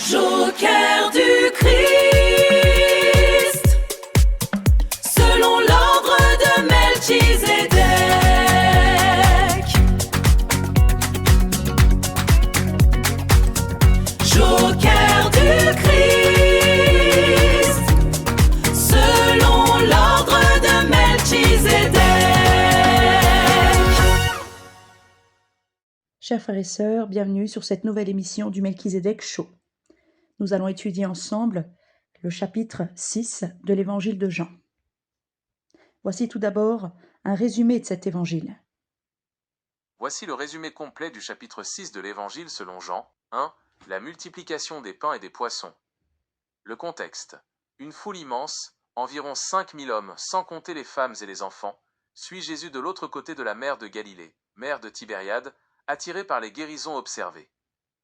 Joker du Christ, selon l'ordre de Melchizedek. Joker du Christ, selon l'ordre de Melchizedek. Chers frères et sœurs, bienvenue sur cette nouvelle émission du Melchizedek Show. Nous allons étudier ensemble le chapitre 6 de l'évangile de Jean. Voici tout d'abord un résumé de cet évangile. Voici le résumé complet du chapitre 6 de l'évangile selon Jean. 1. La multiplication des pains et des poissons. Le contexte. Une foule immense, environ 5000 hommes, sans compter les femmes et les enfants, suit Jésus de l'autre côté de la mer de Galilée, mer de Tibériade, attiré par les guérisons observées.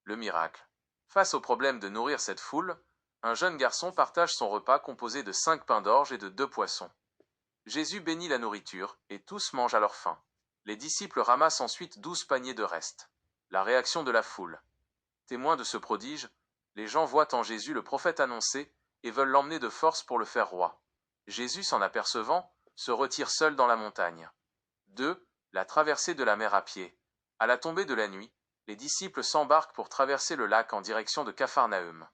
Le miracle. Face au problème de nourrir cette foule, un jeune garçon partage son repas composé de 5 pains d'orge et de 2 poissons. Jésus bénit la nourriture, et tous mangent à leur faim. Les disciples ramassent ensuite 12 paniers de restes. La réaction de la foule. Témoins de ce prodige, les gens voient en Jésus le prophète annoncé et veulent l'emmener de force pour le faire roi. Jésus, s'en apercevant, se retire seul dans la montagne. 2. La traversée de la mer à pied. À la tombée de la nuit, les disciples s'embarquent pour traverser le lac en direction de Capharnaüm.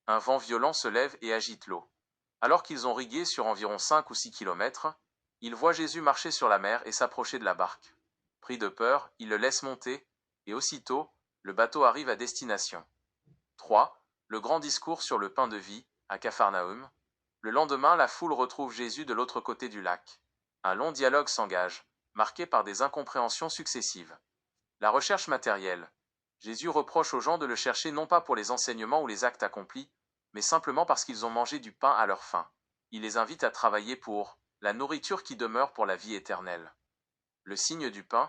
Un vent violent se lève et agite l'eau. Alors qu'ils ont rigué sur environ 5 ou 6 kilomètres, ils voient Jésus marcher sur la mer et s'approcher de la barque. Pris de peur, ils le laissent monter, et aussitôt, le bateau arrive à destination. 3. Le grand discours sur le pain de vie, à Capharnaüm. Le lendemain, la foule retrouve Jésus de l'autre côté du lac. Un long dialogue s'engage, marqué par des incompréhensions successives. La recherche matérielle. Jésus reproche aux gens de le chercher non pas pour les enseignements ou les actes accomplis, mais simplement parce qu'ils ont mangé du pain à leur faim. Il les invite à travailler pour la nourriture qui demeure pour la vie éternelle. Le signe du pain.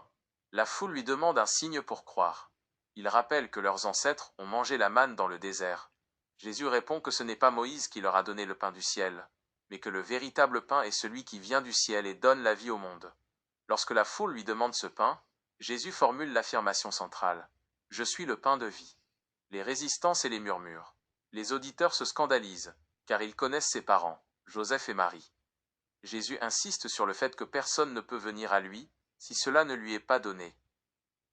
La foule lui demande un signe pour croire. Il rappelle que leurs ancêtres ont mangé la manne dans le désert. Jésus répond que ce n'est pas Moïse qui leur a donné le pain du ciel, mais que le véritable pain est celui qui vient du ciel et donne la vie au monde. Lorsque la foule lui demande ce pain, Jésus formule l'affirmation centrale. « Je suis le pain de vie ». Les résistances et les murmures. Les auditeurs se scandalisent, car ils connaissent ses parents, Joseph et Marie. Jésus insiste sur le fait que personne ne peut venir à lui, si cela ne lui est pas donné.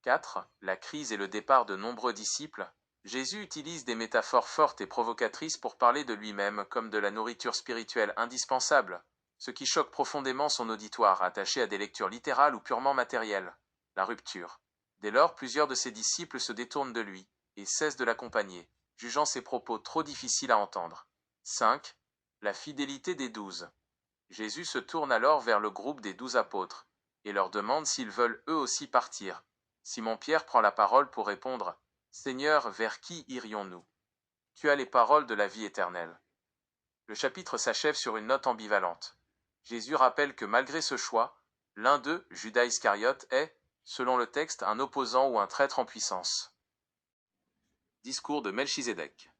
4. La crise et le départ de nombreux disciples. Jésus utilise des métaphores fortes et provocatrices pour parler de lui-même comme de la nourriture spirituelle indispensable, ce qui choque profondément son auditoire attaché à des lectures littérales ou purement matérielles. La rupture. Dès lors, plusieurs de ses disciples se détournent de lui et cessent de l'accompagner, jugeant ses propos trop difficiles à entendre. 5. La fidélité des 12. Jésus se tourne alors vers le groupe des 12 apôtres et leur demande s'ils veulent eux aussi partir. Simon-Pierre prend la parole pour répondre « Seigneur, vers qui irions-nous ? Tu as les paroles de la vie éternelle. » Le chapitre s'achève sur une note ambivalente. Jésus rappelle que malgré ce choix, l'un d'eux, Judas Iscariote, est, selon le texte, un opposant ou un traître en puissance. Discours de Melchizedek.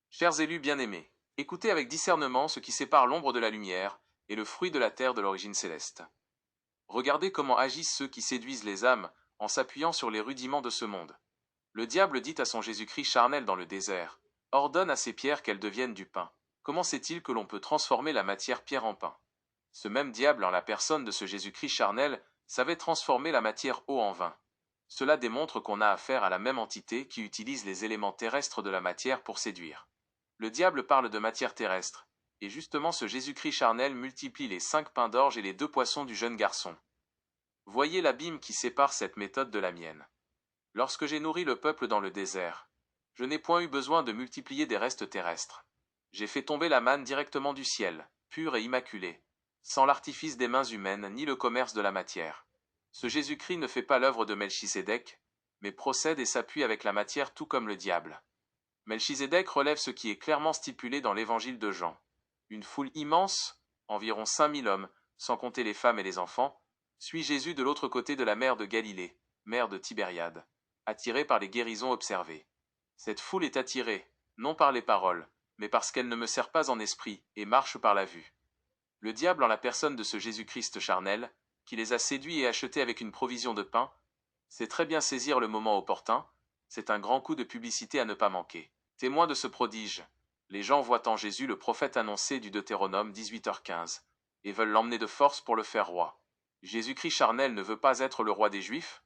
Chers élus bien-aimés, écoutez avec discernement ce qui sépare l'ombre de la lumière et le fruit de la terre de l'origine céleste. Regardez comment agissent ceux qui séduisent les âmes en s'appuyant sur les rudiments de ce monde. Le diable dit à son Jésus-Christ charnel dans le désert, « Ordonne à ces pierres qu'elles deviennent du pain. » Comment sait-il que l'on peut transformer la matière pierre en pain ? Ce même diable, en la personne de ce Jésus-Christ charnel, savait transformer la matière eau en vin. Cela démontre qu'on a affaire à la même entité qui utilise les éléments terrestres de la matière pour séduire. Le diable parle de matière terrestre, et justement ce Jésus-Christ charnel multiplie les 5 pains d'orge et les 2 poissons du jeune garçon. Voyez l'abîme qui sépare cette méthode de la mienne. Lorsque j'ai nourri le peuple dans le désert, je n'ai point eu besoin de multiplier des restes terrestres. J'ai fait tomber la manne directement du ciel, pure et immaculée, sans l'artifice des mains humaines ni le commerce de la matière. Ce Jésus-Christ ne fait pas l'œuvre de Melchizedek, mais procède et s'appuie avec la matière tout comme le diable. Melchizedek relève ce qui est clairement stipulé dans l'évangile de Jean. Une foule immense, environ 5000 hommes, sans compter les femmes et les enfants, suit Jésus de l'autre côté de la mer de Galilée, mer de Tibériade, attirée par les guérisons observées. Cette foule est attirée, non par les paroles, mais parce qu'elle ne me sert pas en esprit et marche par la vue. Le diable, en la personne de ce Jésus-Christ charnel, qui les a séduits et achetés avec une provision de pain, sait très bien saisir le moment opportun. C'est un grand coup de publicité à ne pas manquer. Témoin de ce prodige, les gens voient en Jésus le prophète annoncé du Deutéronome 18h15 et veulent l'emmener de force pour le faire roi. Jésus-Christ charnel ne veut pas être le roi des Juifs,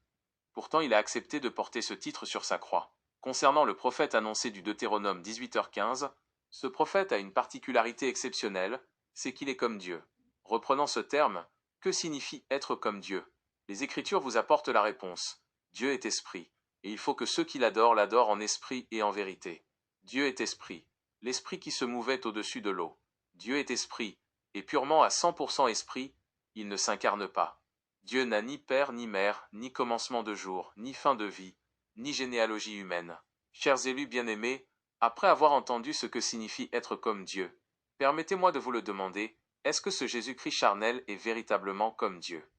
pourtant il a accepté de porter ce titre sur sa croix. Concernant le prophète annoncé du Deutéronome 18h15, ce prophète a une particularité exceptionnelle, c'est qu'il est comme Dieu. Reprenant ce terme, que signifie être comme Dieu? Les Écritures vous apportent la réponse. Dieu est esprit, et il faut que ceux qui l'adorent l'adorent en esprit et en vérité. Dieu est esprit, l'esprit qui se mouvait au-dessus de l'eau. Dieu est esprit, et purement à 100% esprit, il ne s'incarne pas. Dieu n'a ni père ni mère, ni commencement de jour, ni fin de vie, ni généalogie humaine. Chers élus bien-aimés, après avoir entendu ce que signifie être comme Dieu, permettez-moi de vous le demander, est-ce que ce Jésus-Christ charnel est véritablement comme Dieu?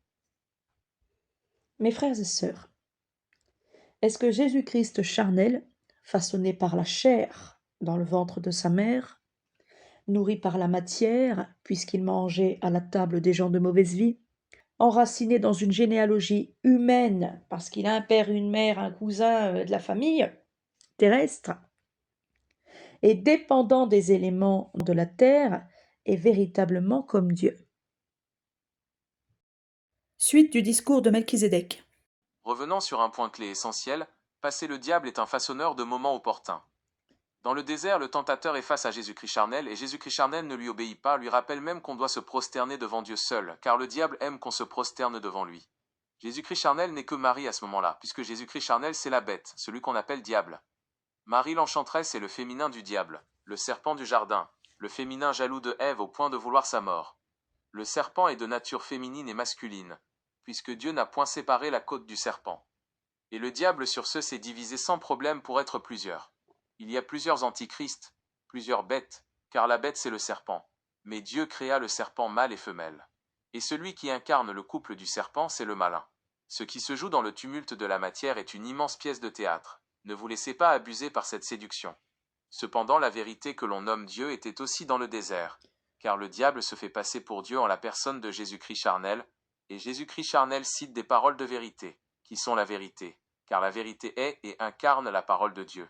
Mes frères et sœurs, est-ce que Jésus-Christ charnel, façonné par la chair dans le ventre de sa mère, nourri par la matière, puisqu'il mangeait à la table des gens de mauvaise vie, enraciné dans une généalogie humaine, parce qu'il a un père, une mère, un cousin de la famille terrestre, et dépendant des éléments de la terre, est véritablement comme Dieu. Suite du discours de Melchizedek. Revenant sur un point clé essentiel, passer le diable est un façonneur de moments opportuns. Dans le désert, le tentateur est face à Jésus-Christ charnel et Jésus-Christ charnel ne lui obéit pas, lui rappelle même qu'on doit se prosterner devant Dieu seul, car le diable aime qu'on se prosterne devant lui. Jésus-Christ charnel n'est que Marie à ce moment-là, puisque Jésus-Christ charnel c'est la bête, celui qu'on appelle diable. Marie l'enchanteresse est le féminin du diable, le serpent du jardin, le féminin jaloux de Ève au point de vouloir sa mort. Le serpent est de nature féminine et masculine, puisque Dieu n'a point séparé la côte du serpent. Et le diable sur ce s'est divisé sans problème pour être plusieurs. Il y a plusieurs antichrists, plusieurs bêtes, car la bête c'est le serpent. Mais Dieu créa le serpent mâle et femelle. Et celui qui incarne le couple du serpent, c'est le malin. Ce qui se joue dans le tumulte de la matière est une immense pièce de théâtre. Ne vous laissez pas abuser par cette séduction. Cependant, la vérité que l'on nomme Dieu était aussi dans le désert, car le diable se fait passer pour Dieu en la personne de Jésus-Christ charnel, et Jésus-Christ charnel cite des paroles de vérité, qui sont la vérité, car la vérité est et incarne la parole de Dieu.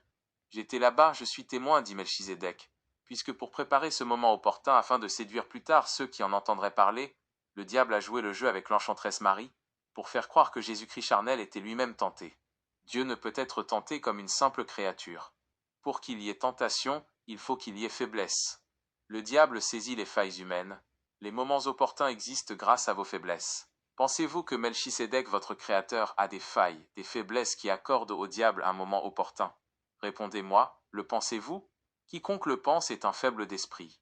J'étais là-bas, je suis témoin, dit Melchizedek, puisque pour préparer ce moment opportun afin de séduire plus tard ceux qui en entendraient parler, le diable a joué le jeu avec l'enchanteresse Marie, pour faire croire que Jésus-Christ charnel était lui-même tenté. Dieu ne peut être tenté comme une simple créature. Pour qu'il y ait tentation, il faut qu'il y ait faiblesse. Le diable saisit les failles humaines. Les moments opportuns existent grâce à vos faiblesses. Pensez-vous que Melchizedek, votre créateur, a des failles, des faiblesses qui accordent au diable un moment opportun? Répondez-moi, le pensez-vous? Quiconque le pense est un faible d'esprit.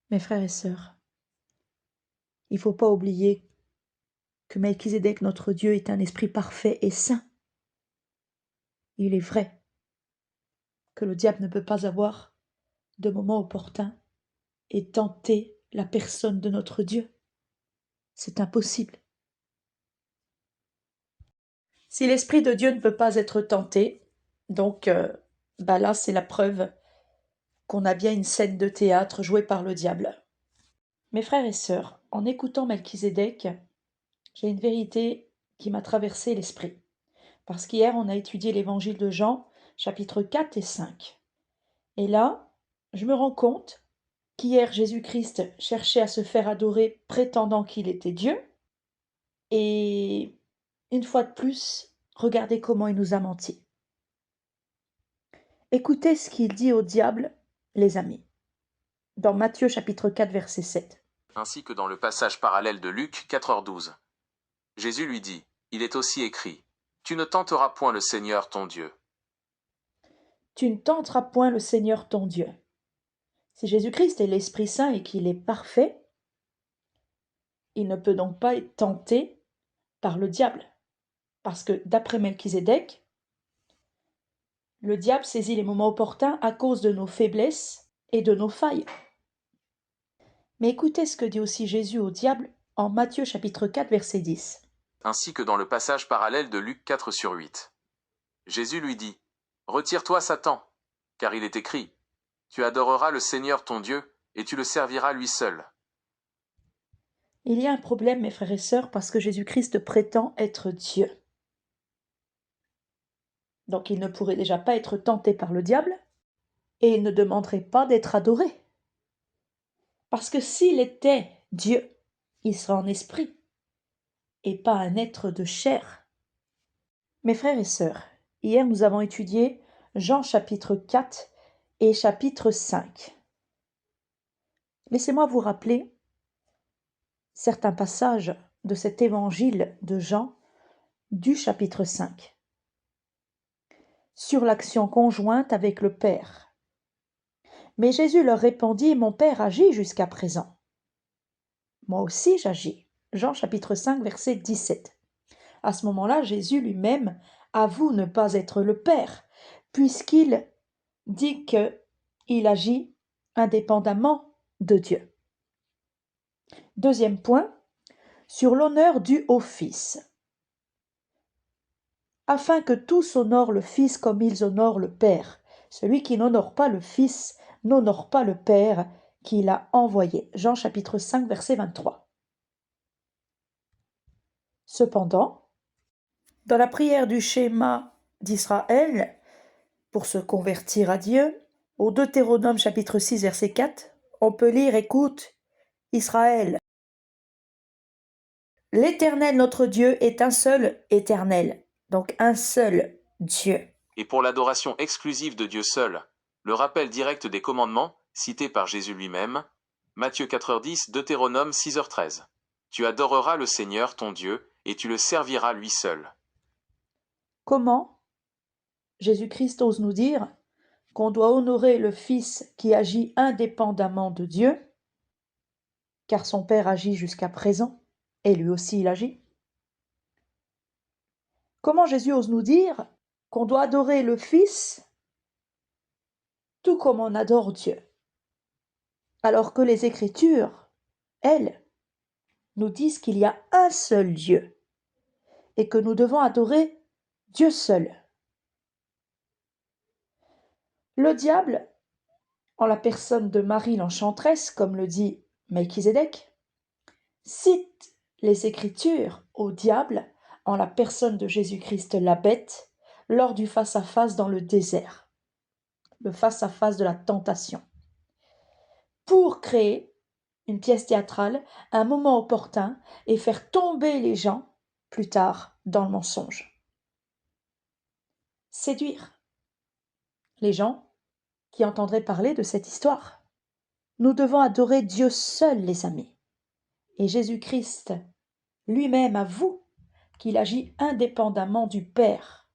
Mes frères et sœurs, il ne faut pas oublier que Melchizedek, notre Dieu, est un esprit parfait et saint. Il est vrai que le diable ne peut pas avoir de moment opportun et tenter la personne de notre Dieu. C'est impossible. Si l'Esprit de Dieu ne peut pas être tenté, donc là c'est la preuve qu'on a bien une scène de théâtre jouée par le diable. Mes frères et sœurs, en écoutant Melchizedek, j'ai une vérité qui m'a traversé l'esprit. Parce qu'hier, on a étudié l'évangile de Jean, chapitres 4 et 5. Et là, je me rends compte qu'hier, Jésus-Christ cherchait à se faire adorer prétendant qu'il était Dieu. Et une fois de plus, regardez comment il nous a menti. Écoutez ce qu'il dit au diable, les amis, dans Matthieu chapitre 4, verset 7. Ainsi que dans le passage parallèle de Luc 4h12. Jésus lui dit, il est aussi écrit, tu ne tenteras point le Seigneur ton Dieu. Tu ne tenteras point le Seigneur ton Dieu. Si Jésus-Christ est l'Esprit Saint et qu'il est parfait, il ne peut donc pas être tenté par le diable. Parce que d'après Melchizedek, le diable saisit les moments opportuns à cause de nos faiblesses et de nos failles. Mais écoutez ce que dit aussi Jésus au diable en Matthieu chapitre 4, verset 10. Ainsi que dans le passage parallèle de Luc 4/8. Jésus lui dit, retire-toi Satan, car il est écrit, tu adoreras le Seigneur ton Dieu, et tu le serviras lui seul. Il y a un problème, mes frères et sœurs, parce que Jésus-Christ prétend être Dieu. Donc il ne pourrait déjà pas être tenté par le diable et il ne demanderait pas d'être adoré. Parce que s'il était Dieu, il serait en esprit et pas un être de chair. Mes frères et sœurs, hier nous avons étudié Jean chapitre 4 et chapitre 5. Laissez-moi vous rappeler certains passages de cet évangile de Jean du chapitre 5 sur l'action conjointe avec le Père. Mais Jésus leur répondit, mon Père agit jusqu'à présent. Moi aussi j'agis. Jean chapitre 5 verset 17. À ce moment-là, Jésus lui-même avoue ne pas être le Père, puisqu'il dit qu'il agit indépendamment de Dieu. Deuxième point, sur l'honneur dû au Fils. Afin que tous honorent le Fils comme ils honorent le Père. Celui qui n'honore pas le Fils n'honore pas le Père qui l'a envoyé. Jean chapitre 5 verset 23. Cependant, dans la prière du schéma d'Israël, pour se convertir à Dieu, au Deutéronome chapitre 6 verset 4, on peut lire, écoute, Israël, l'Éternel notre Dieu est un seul Éternel, donc un seul Dieu. Et pour l'adoration exclusive de Dieu seul, le rappel direct des commandements, cités par Jésus lui-même, Matthieu 4h10, Deutéronome 6h13. Tu adoreras le Seigneur ton Dieu, et tu le serviras lui seul. Comment Jésus-Christ ose nous dire qu'on doit honorer le Fils qui agit indépendamment de Dieu, car son Père agit jusqu'à présent, et lui aussi il agit. Comment Jésus ose nous dire qu'on doit adorer le Fils tout comme on adore Dieu, alors que les Écritures, elles, nous disent qu'il y a un seul Dieu et que nous devons adorer Dieu seul. Le diable, en la personne de Marie l'Enchanteresse, comme le dit Melchizedek, cite les Écritures au diable en la personne de Jésus-Christ la bête lors du face-à-face dans le désert, le face-à-face de la tentation, pour créer une pièce théâtrale, un moment opportun et faire tomber les gens plus tard dans le mensonge. Séduire les gens qui entendraient parler de cette histoire. Nous devons adorer Dieu seul, les amis. Et Jésus-Christ lui-même avoue qu'il agit indépendamment du Père.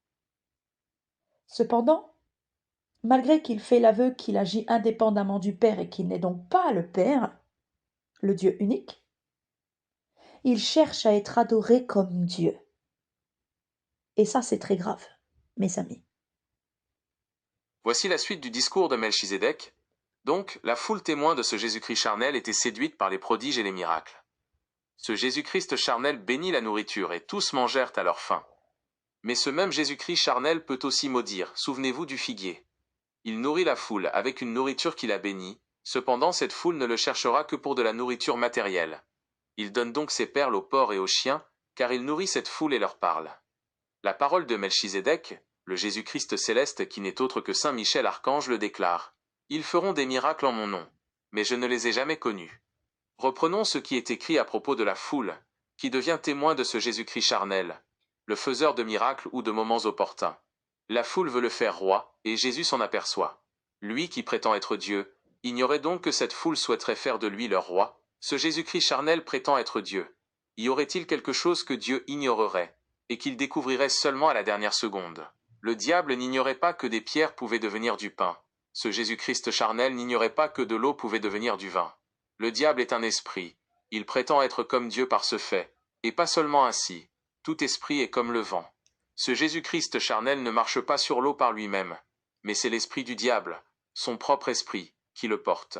Cependant, malgré qu'il fait l'aveu qu'il agit indépendamment du Père et qu'il n'est donc pas le Père, le Dieu unique, il cherche à être adoré comme Dieu. Et ça, c'est très grave, mes amis. Voici la suite du discours de Melchizedek. Donc, la foule témoin de ce Jésus-Christ charnel était séduite par les prodiges et les miracles. Ce Jésus-Christ charnel bénit la nourriture et tous mangèrent à leur faim. Mais ce même Jésus-Christ charnel peut aussi maudire, souvenez-vous du figuier. Il nourrit la foule avec une nourriture qu'il a bénie, cependant cette foule ne le cherchera que pour de la nourriture matérielle. Il donne donc ses perles aux porcs et aux chiens, car il nourrit cette foule et leur parle. La parole de Melchizedek, le Jésus-Christ céleste qui n'est autre que Saint Michel Archange le déclare. Ils feront des miracles en mon nom, mais je ne les ai jamais connus. Reprenons ce qui est écrit à propos de la foule, qui devient témoin de ce Jésus-Christ charnel, le faiseur de miracles ou de moments opportuns. La foule veut le faire roi, et Jésus s'en aperçoit. Lui qui prétend être Dieu, ignorait donc que cette foule souhaiterait faire de lui leur roi. Ce Jésus-Christ charnel prétend être Dieu. Y aurait-il quelque chose que Dieu ignorerait, et qu'il découvrirait seulement à la dernière seconde? Le diable n'ignorait pas que des pierres pouvaient devenir du pain. Ce Jésus-Christ charnel n'ignorait pas que de l'eau pouvait devenir du vin. Le diable est un esprit. Il prétend être comme Dieu par ce fait, et pas seulement ainsi. Tout esprit est comme le vent. Ce Jésus-Christ charnel ne marche pas sur l'eau par lui-même, mais c'est l'esprit du diable, son propre esprit, qui le porte.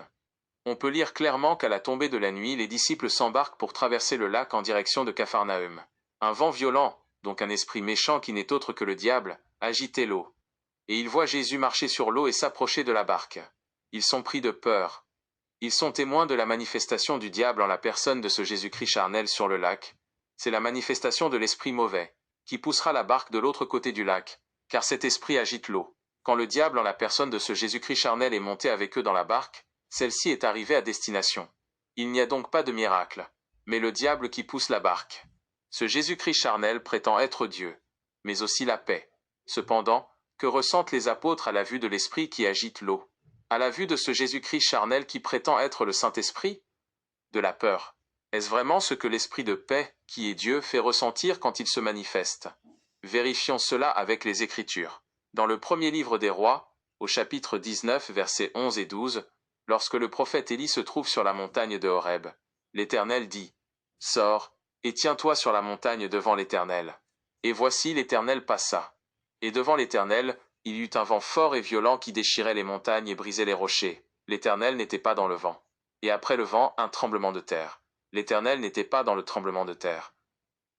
On peut lire clairement qu'à la tombée de la nuit, les disciples s'embarquent pour traverser le lac en direction de Capharnaüm. Un vent violent, donc un esprit méchant qui n'est autre que le diable, agitait l'eau. Et ils voient Jésus marcher sur l'eau et s'approcher de la barque. Ils sont pris de peur. Ils sont témoins de la manifestation du diable en la personne de ce Jésus-Christ charnel sur le lac. C'est la manifestation de l'esprit mauvais, qui poussera la barque de l'autre côté du lac, car cet esprit agite l'eau. Quand le diable en la personne de ce Jésus-Christ charnel est monté avec eux dans la barque, celle-ci est arrivée à destination. Il n'y a donc pas de miracle, mais le diable qui pousse la barque. Ce Jésus-Christ charnel prétend être Dieu, mais aussi la paix. Cependant, que ressentent les apôtres à la vue de l'esprit qui agite l'eau? À la vue de ce Jésus-Christ charnel qui prétend être le Saint-Esprit? De la peur. Est-ce vraiment ce que l'esprit de paix, qui est Dieu, fait ressentir quand il se manifeste? Vérifions cela avec les Écritures. Dans le premier livre des Rois, au chapitre 19, versets 11 et 12, lorsque le prophète Élie se trouve sur la montagne de Horeb, l'Éternel dit « Sors, et tiens-toi sur la montagne devant l'Éternel. » Et voici l'Éternel passa. Et devant l'Éternel, il y eut un vent fort et violent qui déchirait les montagnes et brisait les rochers. L'Éternel n'était pas dans le vent. Et après le vent, un tremblement de terre. L'Éternel n'était pas dans le tremblement de terre.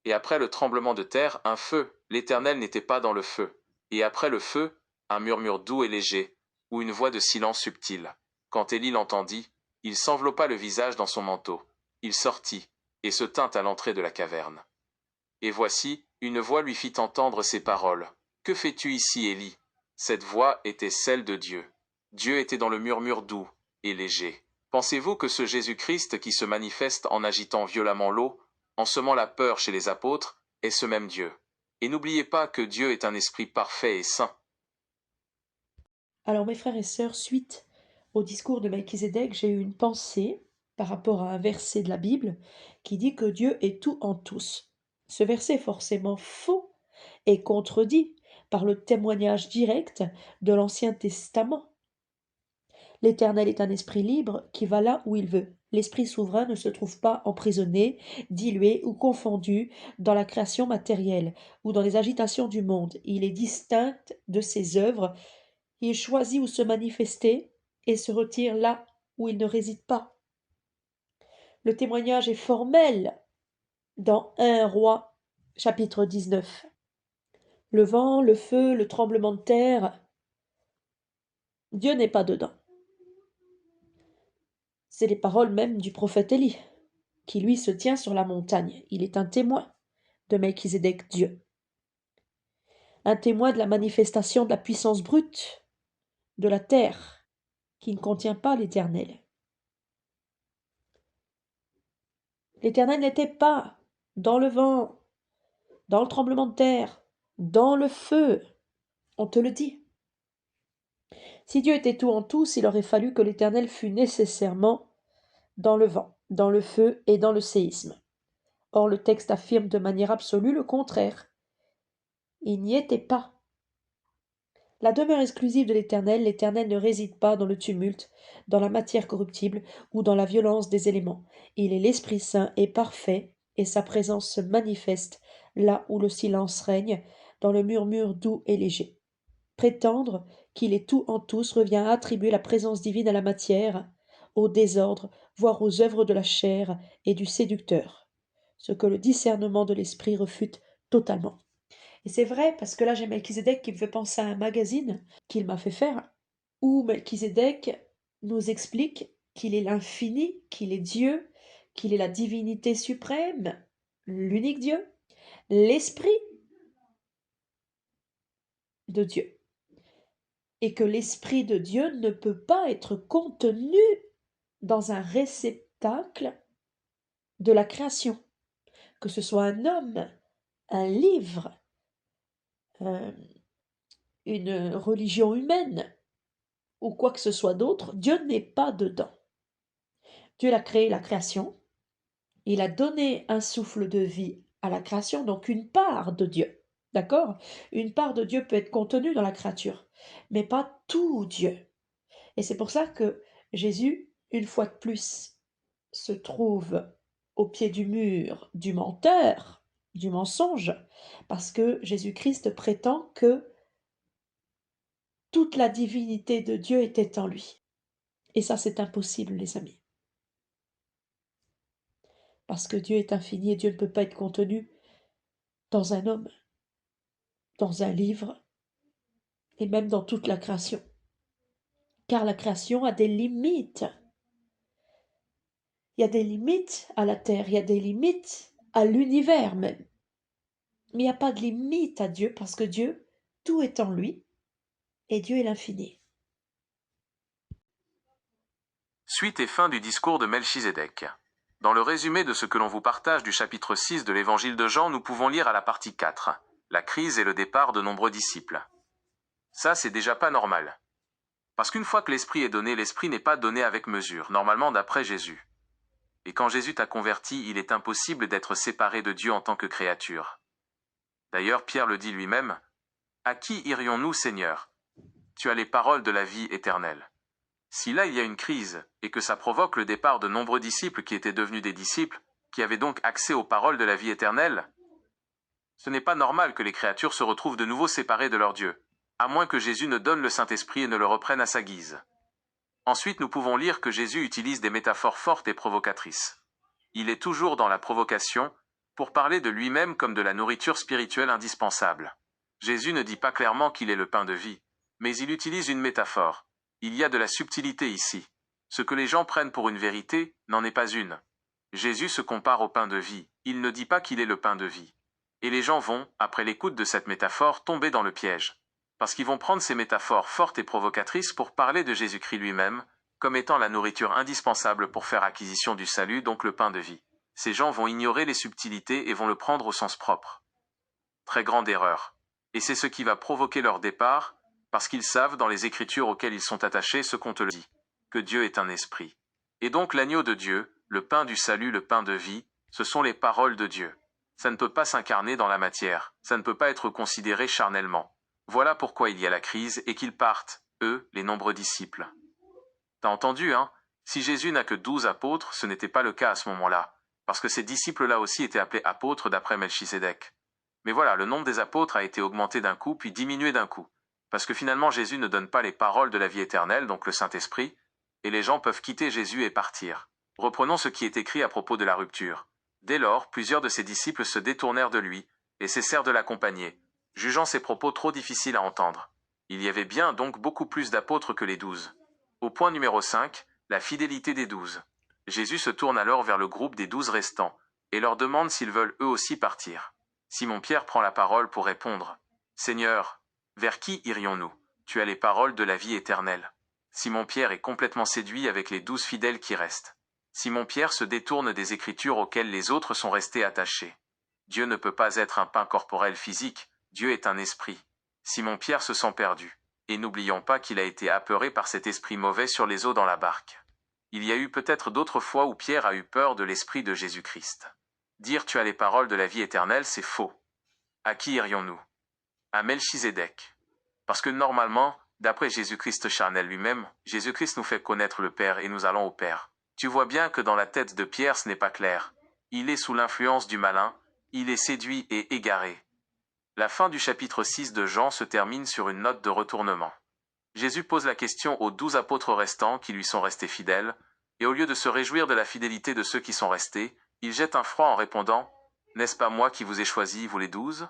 Et après le tremblement de terre, un feu. L'Éternel n'était pas dans le feu. Et après le feu, un murmure doux et léger, ou une voix de silence subtile. Quand Élie l'entendit, il s'enveloppa le visage dans son manteau. Il sortit, et se tint à l'entrée de la caverne. Et voici, une voix lui fit entendre ces paroles. « Que fais-tu ici, Élie » Cette voix était celle de Dieu. Dieu était dans le murmure doux et léger. Pensez-vous que ce Jésus-Christ qui se manifeste en agitant violemment l'eau, en semant la peur chez les apôtres, est ce même Dieu? Et n'oubliez pas que Dieu est un esprit parfait et saint. Alors mes frères et sœurs, suite au discours de Melchizedek, j'ai eu une pensée par rapport à un verset de la Bible qui dit que Dieu est tout en tous. Ce verset est forcément faux et contredit par le témoignage direct de l'Ancien Testament. L'Éternel est un esprit libre qui va là où il veut. L'esprit souverain ne se trouve pas emprisonné, dilué ou confondu dans la création matérielle ou dans les agitations du monde. Il est distinct de ses œuvres. Il choisit où se manifester et se retire là où il ne réside pas. Le témoignage est formel dans 1 Roi chapitre 19. Le vent, le feu, le tremblement de terre, Dieu n'est pas dedans. C'est les paroles même du prophète Élie, qui lui se tient sur la montagne. Il est un témoin de Melchizedek Dieu. Un témoin de la manifestation de la puissance brute de la terre, qui ne contient pas l'Éternel. L'Éternel n'était pas dans le vent, dans le tremblement de terre, dans le feu. On te le dit. Si Dieu était tout en tous, il aurait fallu que l'Éternel fût nécessairement dans le vent, dans le feu et dans le séisme. Or, le texte affirme de manière absolue le contraire. Il n'y était pas. La demeure exclusive de l'Éternel ne réside pas dans le tumulte, dans la matière corruptible ou dans la violence des éléments. Il est l'Esprit Saint et parfait, et sa présence se manifeste là où le silence règne, dans le murmure doux et léger. Prétendre qu'il est tout en tous revient à attribuer la présence divine à la matière, au désordre, voire aux œuvres de la chair et du séducteur, ce que le discernement de l'esprit refute totalement. Et c'est vrai, parce que là j'ai Melchizedek qui me fait penser à un magazine qu'il m'a fait faire, où Melchizedek nous explique qu'il est l'infini, qu'il est Dieu, qu'il est la divinité suprême, l'unique Dieu, l'esprit de Dieu. Et que l'Esprit de Dieu ne peut pas être contenu dans un réceptacle de la création, que ce soit un homme, un livre, une religion humaine ou quoi que ce soit d'autre, Dieu n'est pas dedans. Dieu a créé la création, il a donné un souffle de vie à la création, donc une part de Dieu. D'accord? Une part de Dieu peut être contenue dans la créature, mais pas tout Dieu. Et c'est pour ça que Jésus, une fois de plus, se trouve au pied du mur du menteur, du mensonge, parce que Jésus-Christ prétend que toute la divinité de Dieu était en lui. Et ça, c'est impossible, les amis. Parce que Dieu est infini et Dieu ne peut pas être contenu dans un homme, dans un livre, et même dans toute la création. Car la création a des limites. Il y a des limites à la terre, il y a des limites à l'univers même. Mais il n'y a pas de limite à Dieu parce que Dieu tout est en lui, et Dieu est l'infini. Suite et fin du discours de Melchizedek. Dans le résumé de ce que l'on vous partage du chapitre 6 de l'évangile de Jean, nous pouvons lire à la partie 4, la crise et le départ de nombreux disciples. Ça, c'est déjà pas normal. Parce qu'une fois que l'esprit est donné, l'esprit n'est pas donné avec mesure, normalement d'après Jésus. Et quand Jésus t'a converti, il est impossible d'être séparé de Dieu en tant que créature. D'ailleurs, Pierre le dit lui-même, « À qui irions-nous, Seigneur? Tu as les paroles de la vie éternelle. » Si là il y a une crise, et que ça provoque le départ de nombreux disciples qui étaient devenus des disciples, qui avaient donc accès aux paroles de la vie éternelle, ce n'est pas normal que les créatures se retrouvent de nouveau séparées de leur Dieu, à moins que Jésus ne donne le Saint-Esprit et ne le reprenne à sa guise. Ensuite, nous pouvons lire que Jésus utilise des métaphores fortes et provocatrices. Il est toujours dans la provocation, pour parler de lui-même comme de la nourriture spirituelle indispensable. Jésus ne dit pas clairement qu'il est le pain de vie, mais il utilise une métaphore. Il y a de la subtilité ici. Ce que les gens prennent pour une vérité n'en est pas une. Jésus se compare au pain de vie, il ne dit pas qu'il est le pain de vie. Et les gens vont, après l'écoute de cette métaphore, tomber dans le piège. Parce qu'ils vont prendre ces métaphores fortes et provocatrices pour parler de Jésus-Christ lui-même, comme étant la nourriture indispensable pour faire acquisition du salut, donc le pain de vie. Ces gens vont ignorer les subtilités et vont le prendre au sens propre. Très grande erreur. Et c'est ce qui va provoquer leur départ, parce qu'ils savent dans les Écritures auxquelles ils sont attachés ce qu'on te le dit, que Dieu est un esprit. Et donc l'agneau de Dieu, le pain du salut, le pain de vie, ce sont les paroles de Dieu. Ça ne peut pas s'incarner dans la matière, ça ne peut pas être considéré charnellement. Voilà pourquoi il y a la crise et qu'ils partent, eux, les nombreux disciples. T'as entendu, hein? Si Jésus n'a que 12 apôtres, ce n'était pas le cas à ce moment-là, parce que ces disciples-là aussi étaient appelés apôtres d'après Melchizedek. Mais voilà, le nombre des apôtres a été augmenté d'un coup, puis diminué d'un coup. Parce que finalement Jésus ne donne pas les paroles de la vie éternelle, donc le Saint-Esprit, et les gens peuvent quitter Jésus et partir. Reprenons ce qui est écrit à propos de la rupture. Dès lors, plusieurs de ses disciples se détournèrent de lui, et cessèrent de l'accompagner, jugeant ses propos trop difficiles à entendre. Il y avait bien donc beaucoup plus d'apôtres que les 12. Au point numéro 5, la fidélité des 12. Jésus se tourne alors vers le groupe des 12 restants, et leur demande s'ils veulent eux aussi partir. Simon-Pierre prend la parole pour répondre. « Seigneur, vers qui irions-nous? Tu as les paroles de la vie éternelle. » Simon-Pierre est complètement séduit avec les 12 fidèles qui restent. Simon-Pierre se détourne des Écritures auxquelles les autres sont restés attachés. Dieu ne peut pas être un pain corporel physique, Dieu est un esprit. Simon-Pierre se sent perdu. Et n'oublions pas qu'il a été apeuré par cet esprit mauvais sur les eaux dans la barque. Il y a eu peut-être d'autres fois où Pierre a eu peur de l'esprit de Jésus-Christ. Dire tu as les paroles de la vie éternelle, c'est faux. À qui irions-nous? À Melchizedek. Parce que normalement, d'après Jésus-Christ charnel lui-même, Jésus-Christ nous fait connaître le Père et nous allons au Père. Tu vois bien que dans la tête de Pierre ce n'est pas clair. Il est sous l'influence du malin, il est séduit et égaré. La fin du chapitre 6 de Jean se termine sur une note de retournement. Jésus pose la question aux 12 apôtres restants qui lui sont restés fidèles, et au lieu de se réjouir de la fidélité de ceux qui sont restés, il jette un froid en répondant « N'est-ce pas moi qui vous ai choisis, vous les 12 ?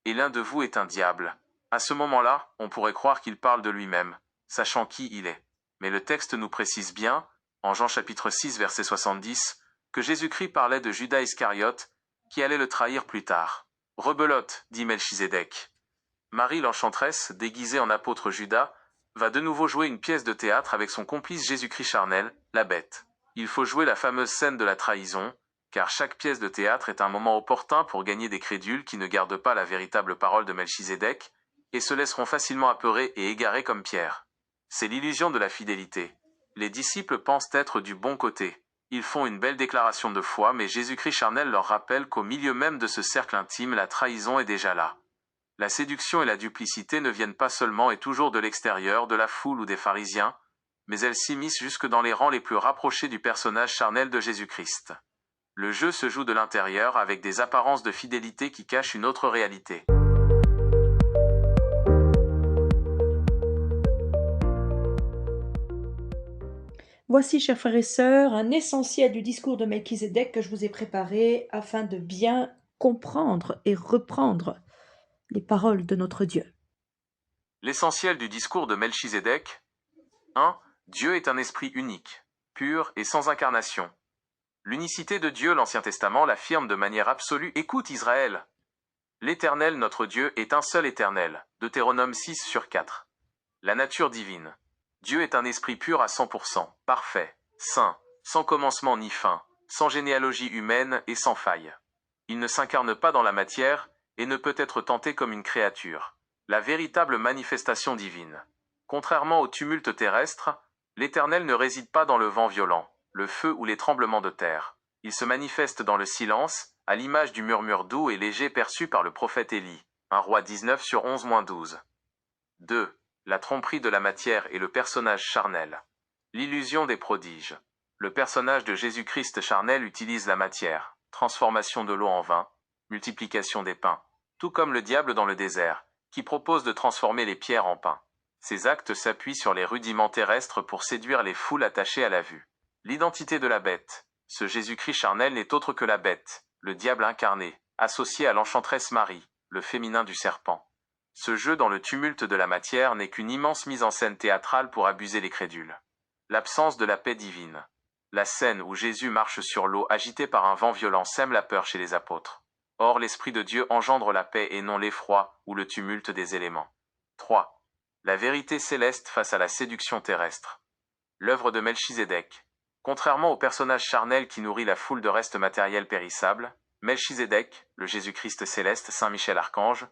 Et l'un de vous est un diable. » À ce moment-là, on pourrait croire qu'il parle de lui-même, sachant qui il est. Mais le texte nous précise bien, en Jean chapitre 6 verset 70, que Jésus-Christ parlait de Judas Iscariote, qui allait le trahir plus tard. « Rebelote, dit Melchizedek. » Marie l'enchanteresse, déguisée en apôtre Judas, va de nouveau jouer une pièce de théâtre avec son complice Jésus-Christ charnel, la bête. Il faut jouer la fameuse scène de la trahison, car chaque pièce de théâtre est un moment opportun pour gagner des crédules qui ne gardent pas la véritable parole de Melchizedek, et se laisseront facilement apeurer et égarer comme Pierre. C'est l'illusion de la fidélité. Les disciples pensent être du bon côté. Ils font une belle déclaration de foi, mais Jésus-Christ charnel leur rappelle qu'au milieu même de ce cercle intime, la trahison est déjà là. La séduction et la duplicité ne viennent pas seulement et toujours de l'extérieur, de la foule ou des pharisiens, mais elles s'immiscent jusque dans les rangs les plus rapprochés du personnage charnel de Jésus-Christ. Le jeu se joue de l'intérieur avec des apparences de fidélité qui cachent une autre réalité. Voici, chers frères et sœurs, un essentiel du discours de Melchizedek que je vous ai préparé afin de bien comprendre et reprendre les paroles de notre Dieu. L'essentiel du discours de Melchizedek. 1. Dieu est un esprit unique, pur et sans incarnation. L'unicité de Dieu, l'Ancien Testament l'affirme de manière absolue. Écoute Israël. L'Éternel notre Dieu est un seul Éternel. Deutéronome 6/4. La nature divine. Dieu est un esprit pur à 100%, parfait, saint, sans commencement ni fin, sans généalogie humaine et sans faille. Il ne s'incarne pas dans la matière et ne peut être tenté comme une créature. La véritable manifestation divine. Contrairement au tumulte terrestre, l'Éternel ne réside pas dans le vent violent, le feu ou les tremblements de terre. Il se manifeste dans le silence, à l'image du murmure doux et léger perçu par le prophète Élie. 1 Roi 19/11-12. 2. La tromperie de la matière et le personnage charnel. L'illusion des prodiges. Le personnage de Jésus-Christ charnel utilise la matière, transformation de l'eau en vin, multiplication des pains, tout comme le diable dans le désert, qui propose de transformer les pierres en pain. Ces actes s'appuient sur les rudiments terrestres pour séduire les foules attachées à la vue. L'identité de la bête. Ce Jésus-Christ charnel n'est autre que la bête, le diable incarné, associé à l'enchanteresse Marie, le féminin du serpent. Ce jeu dans le tumulte de la matière n'est qu'une immense mise en scène théâtrale pour abuser les crédules. L'absence de la paix divine. La scène où Jésus marche sur l'eau agité par un vent violent sème la peur chez les apôtres. Or l'Esprit de Dieu engendre la paix et non l'effroi ou le tumulte des éléments. 3. La vérité céleste face à la séduction terrestre. L'œuvre de Melchizedek. Contrairement au personnage charnel qui nourrit la foule de restes matériels périssables, Melchizedek, le Jésus-Christ céleste Saint Michel Archange,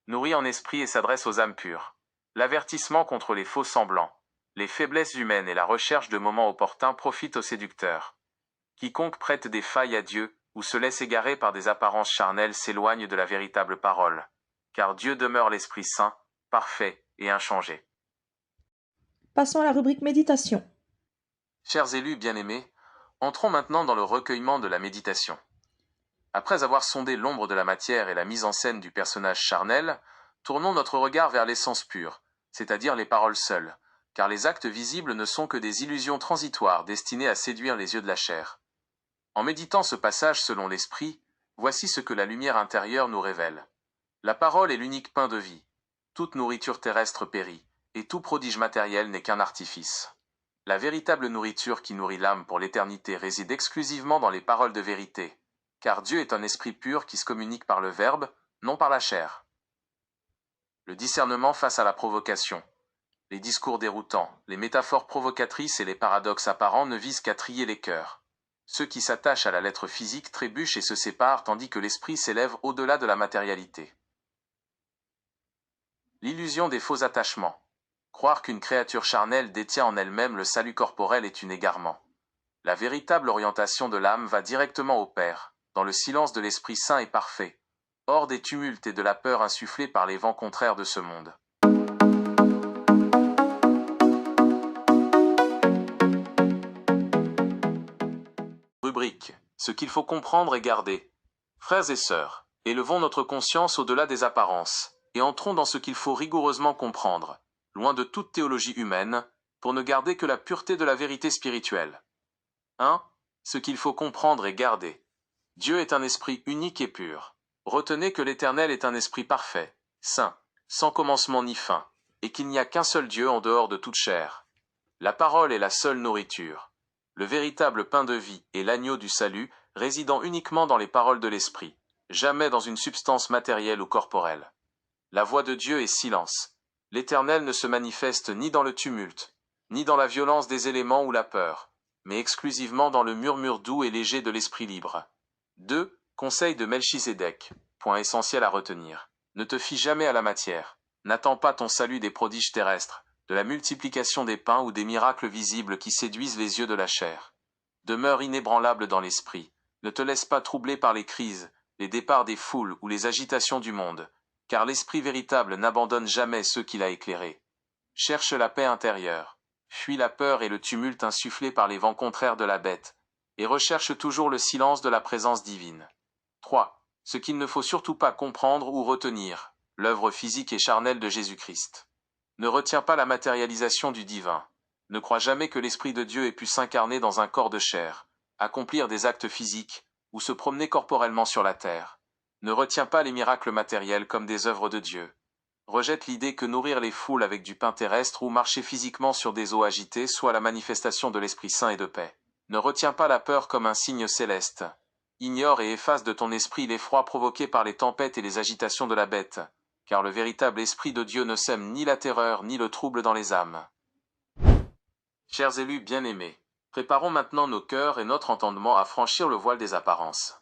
nourrit en esprit et s'adresse aux âmes pures. L'avertissement contre les faux semblants, les faiblesses humaines et la recherche de moments opportuns profitent aux séducteurs. Quiconque prête des failles à Dieu ou se laisse égarer par des apparences charnelles s'éloigne de la véritable parole, car Dieu demeure l'Esprit Saint, parfait et inchangé. Passons à la rubrique méditation. Chers élus bien-aimés, entrons maintenant dans le recueillement de la méditation. Après avoir sondé l'ombre de la matière et la mise en scène du personnage charnel, tournons notre regard vers l'essence pure, c'est-à-dire les paroles seules, car les actes visibles ne sont que des illusions transitoires destinées à séduire les yeux de la chair. En méditant ce passage selon l'esprit, voici ce que la lumière intérieure nous révèle. La parole est l'unique pain de vie. Toute nourriture terrestre périt, et tout prodige matériel n'est qu'un artifice. La véritable nourriture qui nourrit l'âme pour l'éternité réside exclusivement dans les paroles de vérité, car Dieu est un esprit pur qui se communique par le Verbe, non par la chair. Le discernement face à la provocation. Les discours déroutants, les métaphores provocatrices et les paradoxes apparents ne visent qu'à trier les cœurs. Ceux qui s'attachent à la lettre physique trébuchent et se séparent tandis que l'esprit s'élève au-delà de la matérialité. L'illusion des faux attachements. Croire qu'une créature charnelle détient en elle-même le salut corporel est un égarement. La véritable orientation de l'âme va directement au Père, dans le silence de l'Esprit Saint et parfait, hors des tumultes et de la peur insufflés par les vents contraires de ce monde. Rubrique. Ce qu'il faut comprendre et garder. Frères et sœurs, élevons notre conscience au-delà des apparences, et entrons dans ce qu'il faut rigoureusement comprendre, loin de toute théologie humaine, pour ne garder que la pureté de la vérité spirituelle. 1. Ce qu'il faut comprendre et garder. Dieu est un esprit unique et pur. Retenez que l'Éternel est un esprit parfait, saint, sans commencement ni fin, et qu'il n'y a qu'un seul Dieu en dehors de toute chair. La parole est la seule nourriture. Le véritable pain de vie est l'agneau du salut, résidant uniquement dans les paroles de l'esprit, jamais dans une substance matérielle ou corporelle. La voix de Dieu est silence. L'Éternel ne se manifeste ni dans le tumulte, ni dans la violence des éléments ou la peur, mais exclusivement dans le murmure doux et léger de l'esprit libre. 2. Conseil de Melchizedek. Point essentiel à retenir. Ne te fie jamais à la matière. N'attends pas ton salut des prodiges terrestres, de la multiplication des pains ou des miracles visibles qui séduisent les yeux de la chair. Demeure inébranlable dans l'esprit. Ne te laisse pas troubler par les crises, les départs des foules ou les agitations du monde, car l'esprit véritable n'abandonne jamais ceux qu'il a éclairés. Cherche la paix intérieure. Fuis la peur et le tumulte insufflé par les vents contraires de la bête, et recherche toujours le silence de la présence divine. 3. Ce qu'il ne faut surtout pas comprendre ou retenir, l'œuvre physique et charnelle de Jésus-Christ. Ne retiens pas la matérialisation du divin. Ne crois jamais que l'Esprit de Dieu ait pu s'incarner dans un corps de chair, accomplir des actes physiques, ou se promener corporellement sur la terre. Ne retiens pas les miracles matériels comme des œuvres de Dieu. Rejette l'idée que nourrir les foules avec du pain terrestre ou marcher physiquement sur des eaux agitées soit la manifestation de l'Esprit Saint et de paix. Ne retiens pas la peur comme un signe céleste. Ignore et efface de ton esprit l'effroi provoqué par les tempêtes et les agitations de la bête, car le véritable esprit de Dieu ne sème ni la terreur ni le trouble dans les âmes. Chers élus bien-aimés, préparons maintenant nos cœurs et notre entendement à franchir le voile des apparences.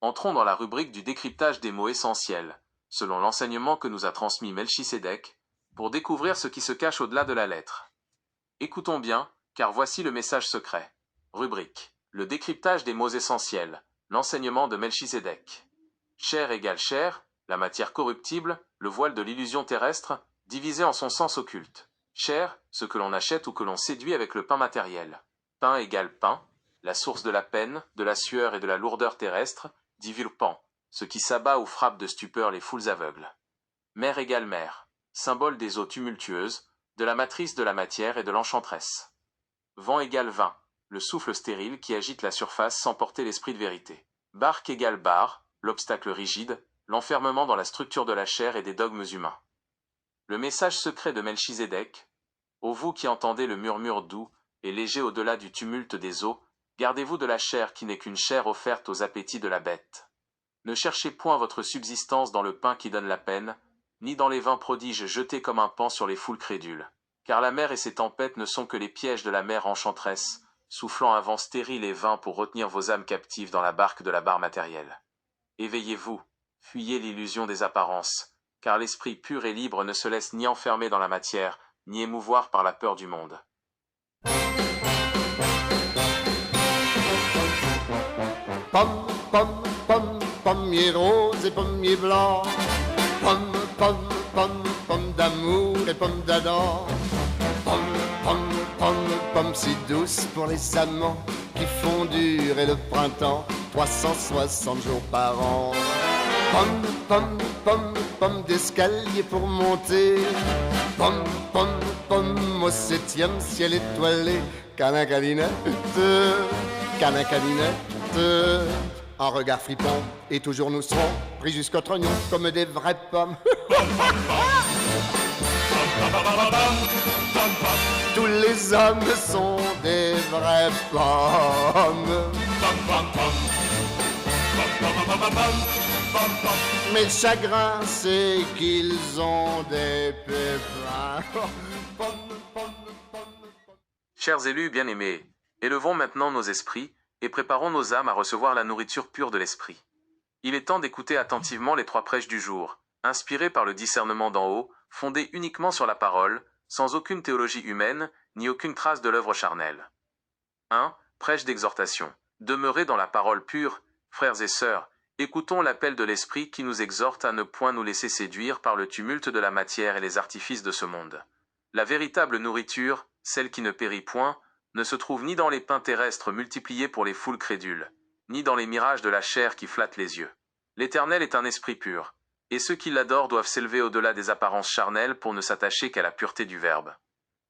Entrons dans la rubrique du décryptage des mots essentiels, selon l'enseignement que nous a transmis Melchisédek, pour découvrir ce qui se cache au-delà de la lettre. Écoutons bien, car voici le message secret. Rubrique. Le décryptage des mots essentiels. L'enseignement de Melchisédek. Chair égale chair, la matière corruptible, le voile de l'illusion terrestre, divisé en son sens occulte. Chair, ce que l'on achète ou que l'on séduit avec le pain matériel. Pain égale pain, la source de la peine, de la sueur et de la lourdeur terrestre, dit Villepin, ce qui s'abat ou frappe de stupeur les foules aveugles. Mer égale mer, symbole des eaux tumultueuses, de la matrice de la matière et de l'enchanteresse. Vent égale vin, le souffle stérile qui agite la surface sans porter l'esprit de vérité. Barque égale barre, l'obstacle rigide, l'enfermement dans la structure de la chair et des dogmes humains. Le message secret de Melchisédek. Ô vous qui entendez le murmure doux et léger au-delà du tumulte des eaux, gardez-vous de la chair qui n'est qu'une chair offerte aux appétits de la bête. Ne cherchez point votre subsistance dans le pain qui donne la peine, ni dans les vains prodiges jetés comme un pan sur les foules crédules. Car la mer et ses tempêtes ne sont que les pièges de la mer enchanteresse, soufflant un vent stérile et vain pour retenir vos âmes captives dans la barque de la barre matérielle. Éveillez-vous, fuyez l'illusion des apparences, car l'esprit pur et libre ne se laisse ni enfermer dans la matière, ni émouvoir par la peur du monde. Pomme, pomme, pomme, pommier rose et pommier blanc. Pomme, pomme, pomme, pomme d'amour et pomme d'Adam. Pomme, pomme, pomme, pomme si douce pour les amants qui font durer le printemps 360 jours par an. Pomme, pomme, pomme, pomme d'escalier pour monter. Pomme, pomme, pomme au 7e ciel étoilé. Canacalinette, canacalinette. Un regard fripon et toujours nous serons pris jusqu'au trognon comme des vraies pommes. Tous les hommes sont des vraies pommes. Mais le chagrin, c'est qu'ils ont des pépins. Chers élus bien-aimés, élevons maintenant nos esprits et préparons nos âmes à recevoir la nourriture pure de l'esprit. Il est temps d'écouter attentivement les 3 prêches du jour, inspirés par le discernement d'en haut, fondés uniquement sur la parole, sans aucune théologie humaine, ni aucune trace de l'œuvre charnelle. 1. Prêche d'exhortation. Demeurez dans la parole pure, frères et sœurs, écoutons l'appel de l'esprit qui nous exhorte à ne point nous laisser séduire par le tumulte de la matière et les artifices de ce monde. La véritable nourriture, celle qui ne périt point, ne se trouve ni dans les pains terrestres multipliés pour les foules crédules, ni dans les mirages de la chair qui flattent les yeux. L'Éternel est un esprit pur, et ceux qui l'adorent doivent s'élever au-delà des apparences charnelles pour ne s'attacher qu'à la pureté du Verbe.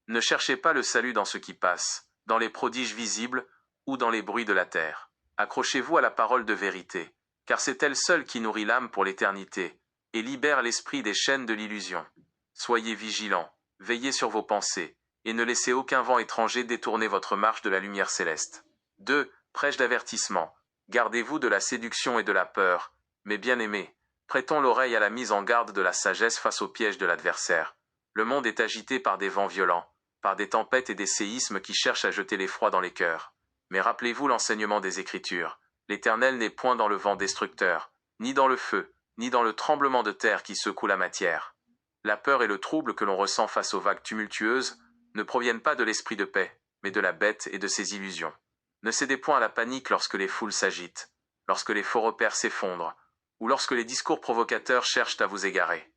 Ne cherchez pas le salut dans ce qui passe, dans les prodiges visibles ou dans les bruits de la terre. Accrochez-vous à la parole de vérité, car c'est elle seule qui nourrit l'âme pour l'éternité, et libère l'esprit des chaînes de l'illusion. Soyez vigilants, veillez sur vos pensées, et ne laissez aucun vent étranger détourner votre marche de la lumière céleste. 2. Prêche d'avertissement. Gardez-vous de la séduction et de la peur, mais bien-aimés, prêtons l'oreille à la mise en garde de la sagesse face aux pièges de l'adversaire. Le monde est agité par des vents violents, par des tempêtes et des séismes qui cherchent à jeter l'effroi dans les cœurs. Mais rappelez-vous l'enseignement des Écritures. L'Éternel n'est point dans le vent destructeur, ni dans le feu, ni dans le tremblement de terre qui secoue la matière. La peur et le trouble que l'on ressent face aux vagues tumultueuses ne proviennent pas de l'esprit de paix, mais de la bête et de ses illusions. Ne cédez point à la panique lorsque les foules s'agitent, lorsque les faux repères s'effondrent, ou lorsque les discours provocateurs cherchent à vous égarer.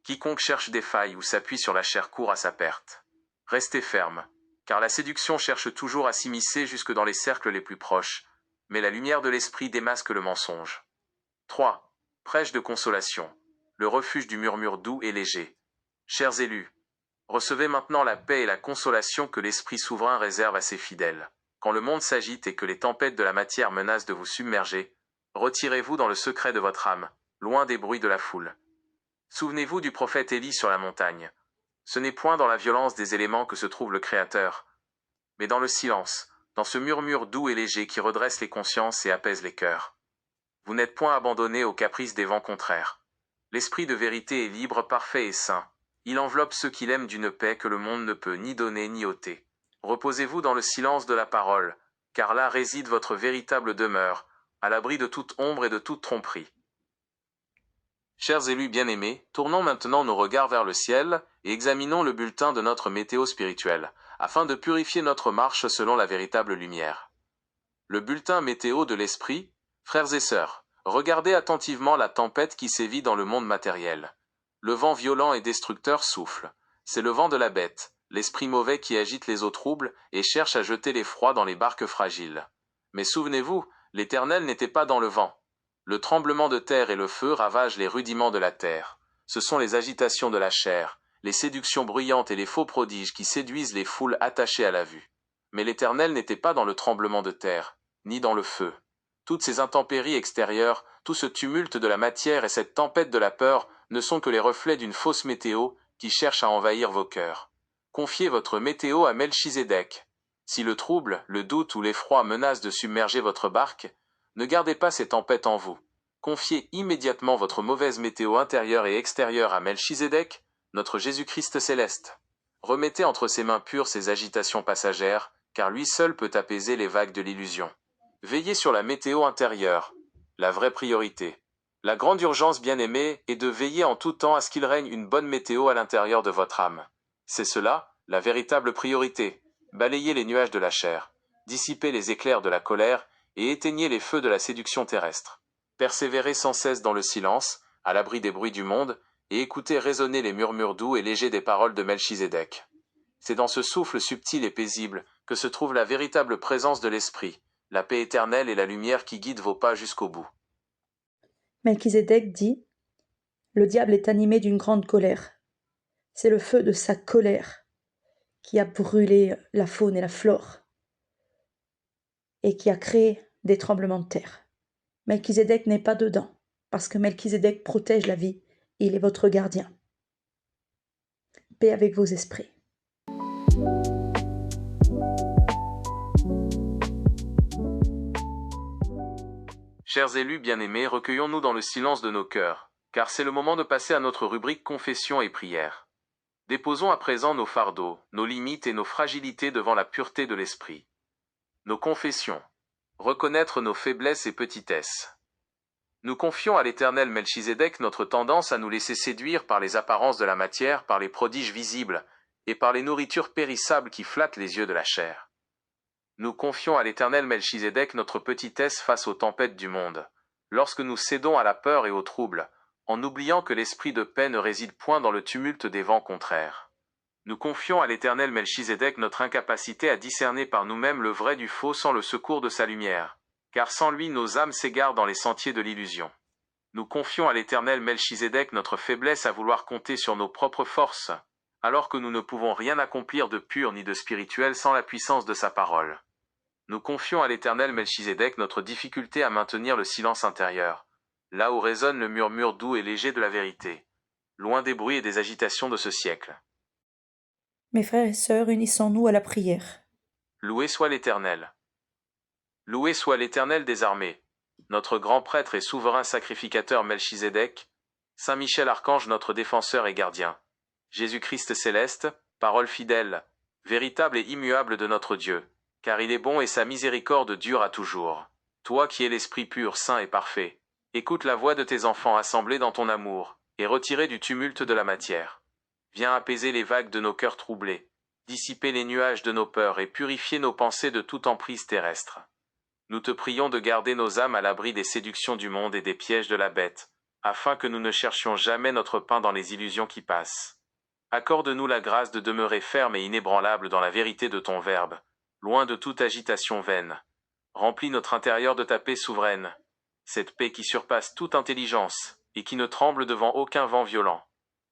Quiconque cherche des failles ou s'appuie sur la chair court à sa perte. Restez ferme, car la séduction cherche toujours à s'immiscer jusque dans les cercles les plus proches, mais la lumière de l'esprit démasque le mensonge. 3. Prêche de consolation. Le refuge du murmure doux et léger. Chers élus, recevez maintenant la paix et la consolation que l'Esprit souverain réserve à ses fidèles. Quand le monde s'agite et que les tempêtes de la matière menacent de vous submerger, retirez-vous dans le secret de votre âme, loin des bruits de la foule. Souvenez-vous du prophète Élie sur la montagne. Ce n'est point dans la violence des éléments que se trouve le Créateur, mais dans le silence, dans ce murmure doux et léger qui redresse les consciences et apaise les cœurs. Vous n'êtes point abandonnés aux caprices des vents contraires. L'esprit de vérité est libre, parfait et saint. Il enveloppe ceux qu'il aime d'une paix que le monde ne peut ni donner ni ôter. Reposez-vous dans le silence de la parole, car là réside votre véritable demeure, à l'abri de toute ombre et de toute tromperie. Chers élus bien-aimés, tournons maintenant nos regards vers le ciel et examinons le bulletin de notre météo spirituelle, afin de purifier notre marche selon la véritable lumière. Le bulletin météo de l'esprit, frères et sœurs, regardez attentivement la tempête qui sévit dans le monde matériel. Le vent violent et destructeur souffle. C'est le vent de la bête, l'esprit mauvais qui agite les eaux troubles et cherche à jeter l'effroi dans les barques fragiles. Mais souvenez-vous, l'Éternel n'était pas dans le vent. Le tremblement de terre et le feu ravagent les rudiments de la terre. Ce sont les agitations de la chair, les séductions bruyantes et les faux prodiges qui séduisent les foules attachées à la vue. Mais l'Éternel n'était pas dans le tremblement de terre, ni dans le feu. Toutes ces intempéries extérieures, tout ce tumulte de la matière et cette tempête de la peur ne sont que les reflets d'une fausse météo qui cherche à envahir vos cœurs. Confiez votre météo à Melchizedek. Si le trouble, le doute ou l'effroi menacent de submerger votre barque, ne gardez pas ces tempêtes en vous. Confiez immédiatement votre mauvaise météo intérieure et extérieure à Melchizedek, notre Jésus-Christ céleste. Remettez entre ses mains pures ces agitations passagères, car lui seul peut apaiser les vagues de l'illusion. Veillez sur la météo intérieure, la vraie priorité. La grande urgence, bien-aimée, est de veiller en tout temps à ce qu'il règne une bonne météo à l'intérieur de votre âme. C'est cela, la véritable priorité. Balayez les nuages de la chair, dissipez les éclairs de la colère et éteignez les feux de la séduction terrestre. Persévérez sans cesse dans le silence, à l'abri des bruits du monde, et écoutez résonner les murmures doux et légers des paroles de Melchizedek. C'est dans ce souffle subtil et paisible que se trouve la véritable présence de l'esprit, la paix éternelle et la lumière qui guident vos pas jusqu'au bout. Melchizedek dit « Le diable est animé d'une grande colère. C'est le feu de sa colère qui a brûlé la faune et la flore et qui a créé des tremblements de terre. Melchizedek n'est pas dedans, parce que Melchizedek protège la vie, il est votre gardien. Paix avec vos esprits. Chers élus bien-aimés, recueillons-nous dans le silence de nos cœurs, car c'est le moment de passer à notre rubrique confession et prière. Déposons à présent nos fardeaux, nos limites et nos fragilités devant la pureté de l'esprit. Nos confessions. Reconnaître nos faiblesses et petitesses. Nous confions à l'Éternel Melchizedek notre tendance à nous laisser séduire par les apparences de la matière, par les prodiges visibles, et par les nourritures périssables qui flattent les yeux de la chair. Nous confions à l'Éternel Melchizedek notre petitesse face aux tempêtes du monde, lorsque nous cédons à la peur et au trouble, en oubliant que l'esprit de paix ne réside point dans le tumulte des vents contraires. Nous confions à l'Éternel Melchizedek notre incapacité à discerner par nous-mêmes le vrai du faux sans le secours de sa lumière, car sans lui nos âmes s'égarent dans les sentiers de l'illusion. Nous confions à l'Éternel Melchizedek notre faiblesse à vouloir compter sur nos propres forces, alors que nous ne pouvons rien accomplir de pur ni de spirituel sans la puissance de sa parole. Nous confions à l'Éternel Melchizedek notre difficulté à maintenir le silence intérieur, là où résonne le murmure doux et léger de la vérité, loin des bruits et des agitations de ce siècle. Mes frères et sœurs, unissons-nous à la prière. Loué soit l'Éternel. Loué soit l'Éternel des armées, notre grand prêtre et souverain sacrificateur Melchizedek, Saint Michel Archange notre défenseur et gardien, Jésus-Christ céleste, parole fidèle, véritable et immuable de notre Dieu, car il est bon et sa miséricorde dure à toujours. Toi qui es l'Esprit pur, saint et parfait, écoute la voix de tes enfants assemblés dans ton amour, et retirés du tumulte de la matière. Viens apaiser les vagues de nos cœurs troublés, dissiper les nuages de nos peurs et purifier nos pensées de toute emprise terrestre. Nous te prions de garder nos âmes à l'abri des séductions du monde et des pièges de la bête, afin que nous ne cherchions jamais notre pain dans les illusions qui passent. Accorde-nous la grâce de demeurer ferme et inébranlable dans la vérité de ton Verbe, loin de toute agitation vaine. Remplis notre intérieur de ta paix souveraine, cette paix qui surpasse toute intelligence et qui ne tremble devant aucun vent violent.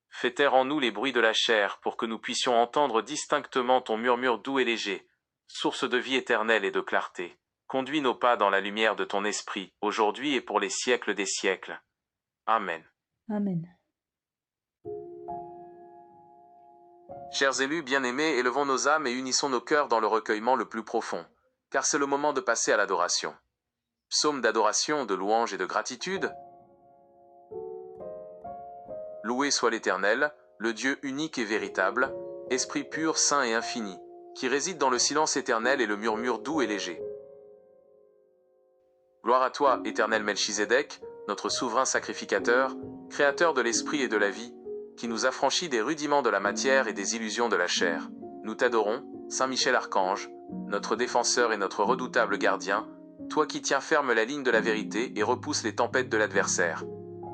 Fais taire en nous les bruits de la chair pour que nous puissions entendre distinctement ton murmure doux et léger, source de vie éternelle et de clarté. Conduis nos pas dans la lumière de ton esprit, aujourd'hui et pour les siècles des siècles. Amen. Amen. Chers élus bien-aimés, élevons nos âmes et unissons nos cœurs dans le recueillement le plus profond, car c'est le moment de passer à l'adoration. Psaume d'adoration, de louange et de gratitude. Loué soit l'Éternel, le Dieu unique et véritable, Esprit pur, saint et infini, qui réside dans le silence éternel et le murmure doux et léger. Gloire à toi, Éternel Melchizedek, notre souverain sacrificateur, créateur de l'esprit et de la vie, qui nous affranchit des rudiments de la matière et des illusions de la chair. Nous t'adorons, Saint Michel Archange, notre défenseur et notre redoutable gardien, toi qui tiens ferme la ligne de la vérité et repousses les tempêtes de l'adversaire.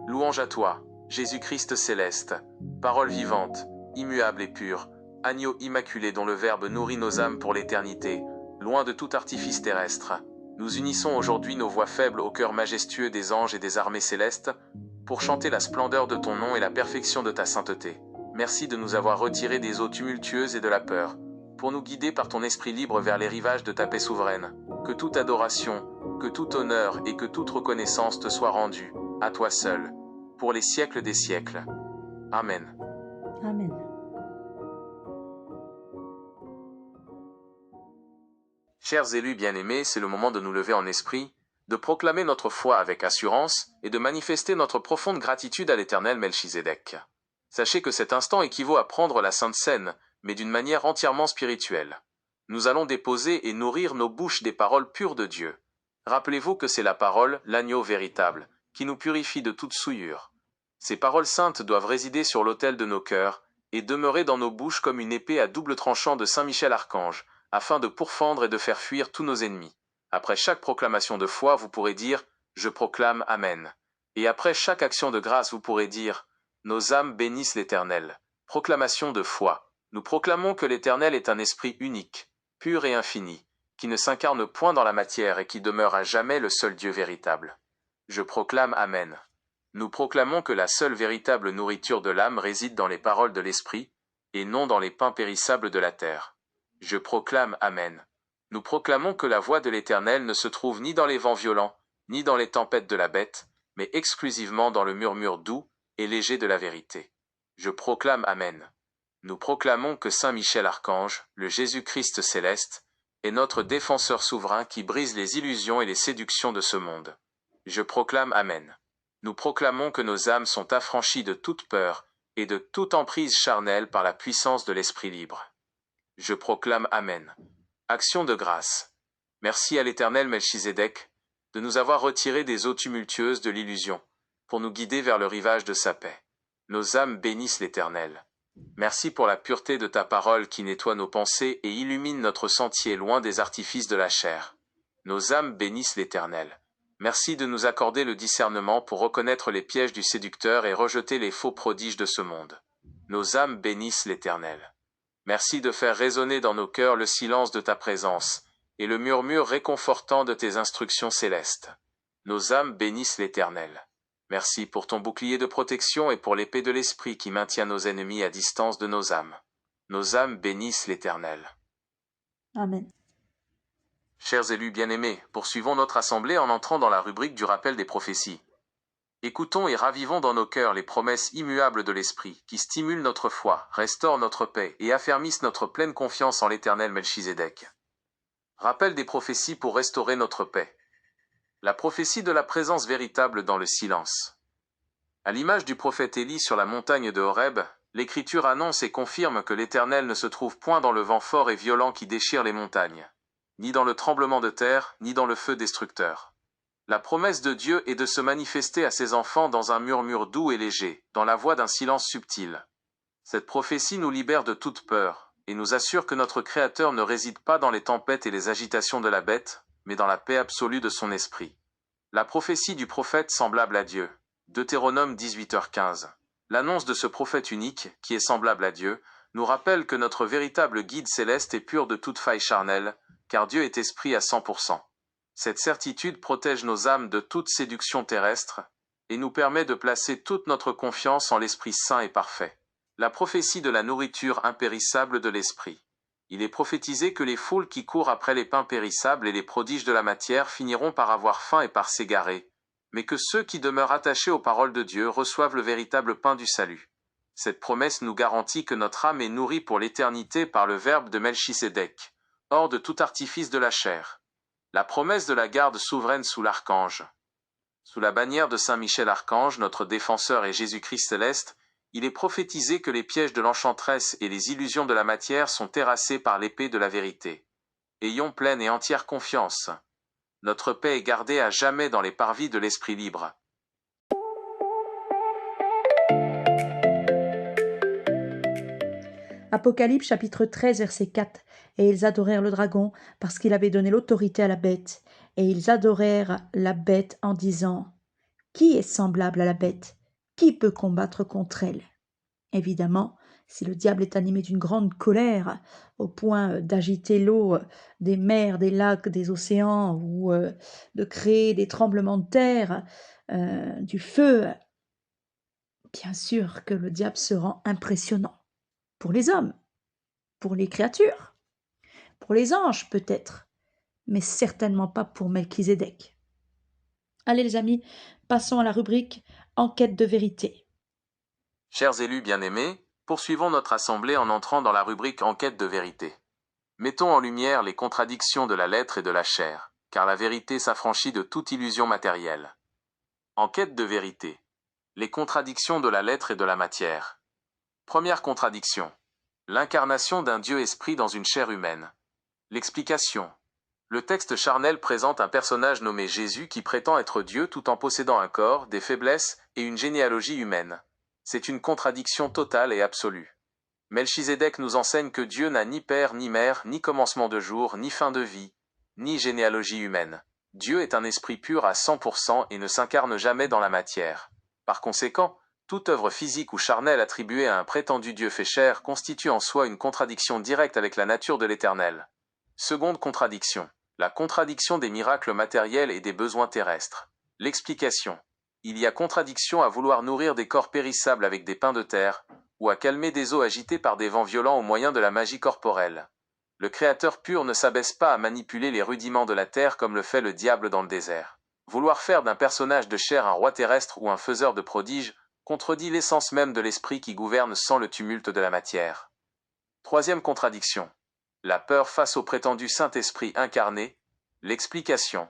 Louange à toi, Jésus-Christ céleste, parole vivante, immuable et pure, agneau immaculé dont le Verbe nourrit nos âmes pour l'éternité, loin de tout artifice terrestre. Nous unissons aujourd'hui nos voix faibles au cœur majestueux des anges et des armées célestes, pour chanter la splendeur de ton nom et la perfection de ta sainteté. Merci de nous avoir retirés des eaux tumultueuses et de la peur, pour nous guider par ton esprit libre vers les rivages de ta paix souveraine. Que toute adoration, que tout honneur et que toute reconnaissance te soient rendus, à toi seul, pour les siècles des siècles. Amen. Amen. Chers élus bien-aimés, c'est le moment de nous lever en esprit, de proclamer notre foi avec assurance et de manifester notre profonde gratitude à l'Éternel Melchizedek. Sachez que cet instant équivaut à prendre la Sainte Seine, mais d'une manière entièrement spirituelle. Nous allons déposer et nourrir nos bouches des paroles pures de Dieu. Rappelez-vous que c'est la parole, l'agneau véritable, qui nous purifie de toute souillure. Ces paroles saintes doivent résider sur l'autel de nos cœurs et demeurer dans nos bouches comme une épée à double tranchant de Saint Michel Archange, afin de pourfendre et de faire fuir tous nos ennemis. Après chaque proclamation de foi, vous pourrez dire « Je proclame Amen ». Et après chaque action de grâce, vous pourrez dire « Nos âmes bénissent l'Éternel ». Proclamation de foi. Nous proclamons que l'Éternel est un esprit unique, pur et infini, qui ne s'incarne point dans la matière et qui demeure à jamais le seul Dieu véritable. Je proclame Amen. Nous proclamons que la seule véritable nourriture de l'âme réside dans les paroles de l'esprit, et non dans les pains périssables de la terre. Je proclame Amen. Nous proclamons que la voix de l'Éternel ne se trouve ni dans les vents violents, ni dans les tempêtes de la bête, mais exclusivement dans le murmure doux et léger de la vérité. Je proclame Amen. Nous proclamons que Saint Michel Archange, le Jésus-Christ céleste, est notre défenseur souverain qui brise les illusions et les séductions de ce monde. Je proclame Amen. Nous proclamons que nos âmes sont affranchies de toute peur et de toute emprise charnelle par la puissance de l'Esprit libre. Je proclame Amen. Action de grâce. Merci à l'Éternel Melchizedek de nous avoir retirés des eaux tumultueuses de l'illusion, pour nous guider vers le rivage de sa paix. Nos âmes bénissent l'Éternel. Merci pour la pureté de ta parole qui nettoie nos pensées et illumine notre sentier loin des artifices de la chair. Nos âmes bénissent l'Éternel. Merci de nous accorder le discernement pour reconnaître les pièges du séducteur et rejeter les faux prodiges de ce monde. Nos âmes bénissent l'Éternel. Merci de faire résonner dans nos cœurs le silence de ta présence et le murmure réconfortant de tes instructions célestes. Nos âmes bénissent l'Éternel. Merci pour ton bouclier de protection et pour l'épée de l'Esprit qui maintient nos ennemis à distance de nos âmes. Nos âmes bénissent l'Éternel. Amen. Chers élus bien-aimés, poursuivons notre assemblée en entrant dans la rubrique du rappel des prophéties. Écoutons et ravivons dans nos cœurs les promesses immuables de l'Esprit, qui stimulent notre foi, restaurent notre paix et affermissent notre pleine confiance en l'Éternel Melchizedek. Rappel des prophéties pour restaurer notre paix. La prophétie de la présence véritable dans le silence. À l'image du prophète Élie sur la montagne de Horeb, l'Écriture annonce et confirme que l'Éternel ne se trouve point dans le vent fort et violent qui déchire les montagnes, ni dans le tremblement de terre, ni dans le feu destructeur. La promesse de Dieu est de se manifester à ses enfants dans un murmure doux et léger, dans la voix d'un silence subtil. Cette prophétie nous libère de toute peur, et nous assure que notre Créateur ne réside pas dans les tempêtes et les agitations de la bête, mais dans la paix absolue de son esprit. La prophétie du prophète semblable à Dieu. Deutéronome 18h15. L'annonce de ce prophète unique, qui est semblable à Dieu, nous rappelle que notre véritable guide céleste est pur de toute faille charnelle, car Dieu est esprit à 100%. Cette certitude protège nos âmes de toute séduction terrestre, et nous permet de placer toute notre confiance en l'Esprit Saint et parfait. La prophétie de la nourriture impérissable de l'Esprit. Il est prophétisé que les foules qui courent après les pains périssables et les prodiges de la matière finiront par avoir faim et par s'égarer, mais que ceux qui demeurent attachés aux paroles de Dieu reçoivent le véritable pain du salut. Cette promesse nous garantit que notre âme est nourrie pour l'éternité par le Verbe de Melchizedek, hors de tout artifice de la chair. La promesse de la garde souveraine sous l'archange. Sous la bannière de Saint Michel Archange, notre défenseur et Jésus-Christ céleste, il est prophétisé que les pièges de l'enchanteresse et les illusions de la matière sont terrassés par l'épée de la vérité. Ayons pleine et entière confiance. Notre paix est gardée à jamais dans les parvis de l'esprit libre. Apocalypse chapitre 13 verset 4. Et ils adorèrent le dragon parce qu'il avait donné l'autorité à la bête. Et ils adorèrent la bête en disant: Qui est semblable à la bête? Qui peut combattre contre elle? Évidemment, si le diable est animé d'une grande colère, au point d'agiter l'eau des mers, des lacs, des océans, ou de créer des tremblements de terre, du feu, bien sûr que le diable se rend impressionnant. Pour les hommes, pour les créatures, pour les anges peut-être, mais certainement pas pour Melchizedek. Allez les amis, passons à la rubrique Enquête de vérité. Chers élus bien-aimés, poursuivons notre assemblée en entrant dans la rubrique Enquête de vérité. Mettons en lumière les contradictions de la lettre et de la chair, car la vérité s'affranchit de toute illusion matérielle. Enquête de vérité. Les contradictions de la lettre et de la matière. Première contradiction. L'incarnation d'un Dieu esprit dans une chair humaine. L'explication. Le texte charnel présente un personnage nommé Jésus qui prétend être Dieu tout en possédant un corps, des faiblesses et une généalogie humaine. C'est une contradiction totale et absolue. Melchizedek nous enseigne que Dieu n'a ni père ni mère, ni commencement de jour, ni fin de vie, ni généalogie humaine. Dieu est un esprit pur à 100% et ne s'incarne jamais dans la matière. Par conséquent, toute œuvre physique ou charnelle attribuée à un prétendu Dieu fait chair constitue en soi une contradiction directe avec la nature de l'Éternel. Seconde contradiction. La contradiction des miracles matériels et des besoins terrestres. L'explication. Il y a contradiction à vouloir nourrir des corps périssables avec des pains de terre, ou à calmer des eaux agitées par des vents violents au moyen de la magie corporelle. Le Créateur pur ne s'abaisse pas à manipuler les rudiments de la terre comme le fait le diable dans le désert. Vouloir faire d'un personnage de chair un roi terrestre ou un faiseur de prodiges contredit l'essence même de l'esprit qui gouverne sans le tumulte de la matière. Troisième contradiction. La peur face au prétendu Saint-Esprit incarné. L'explication.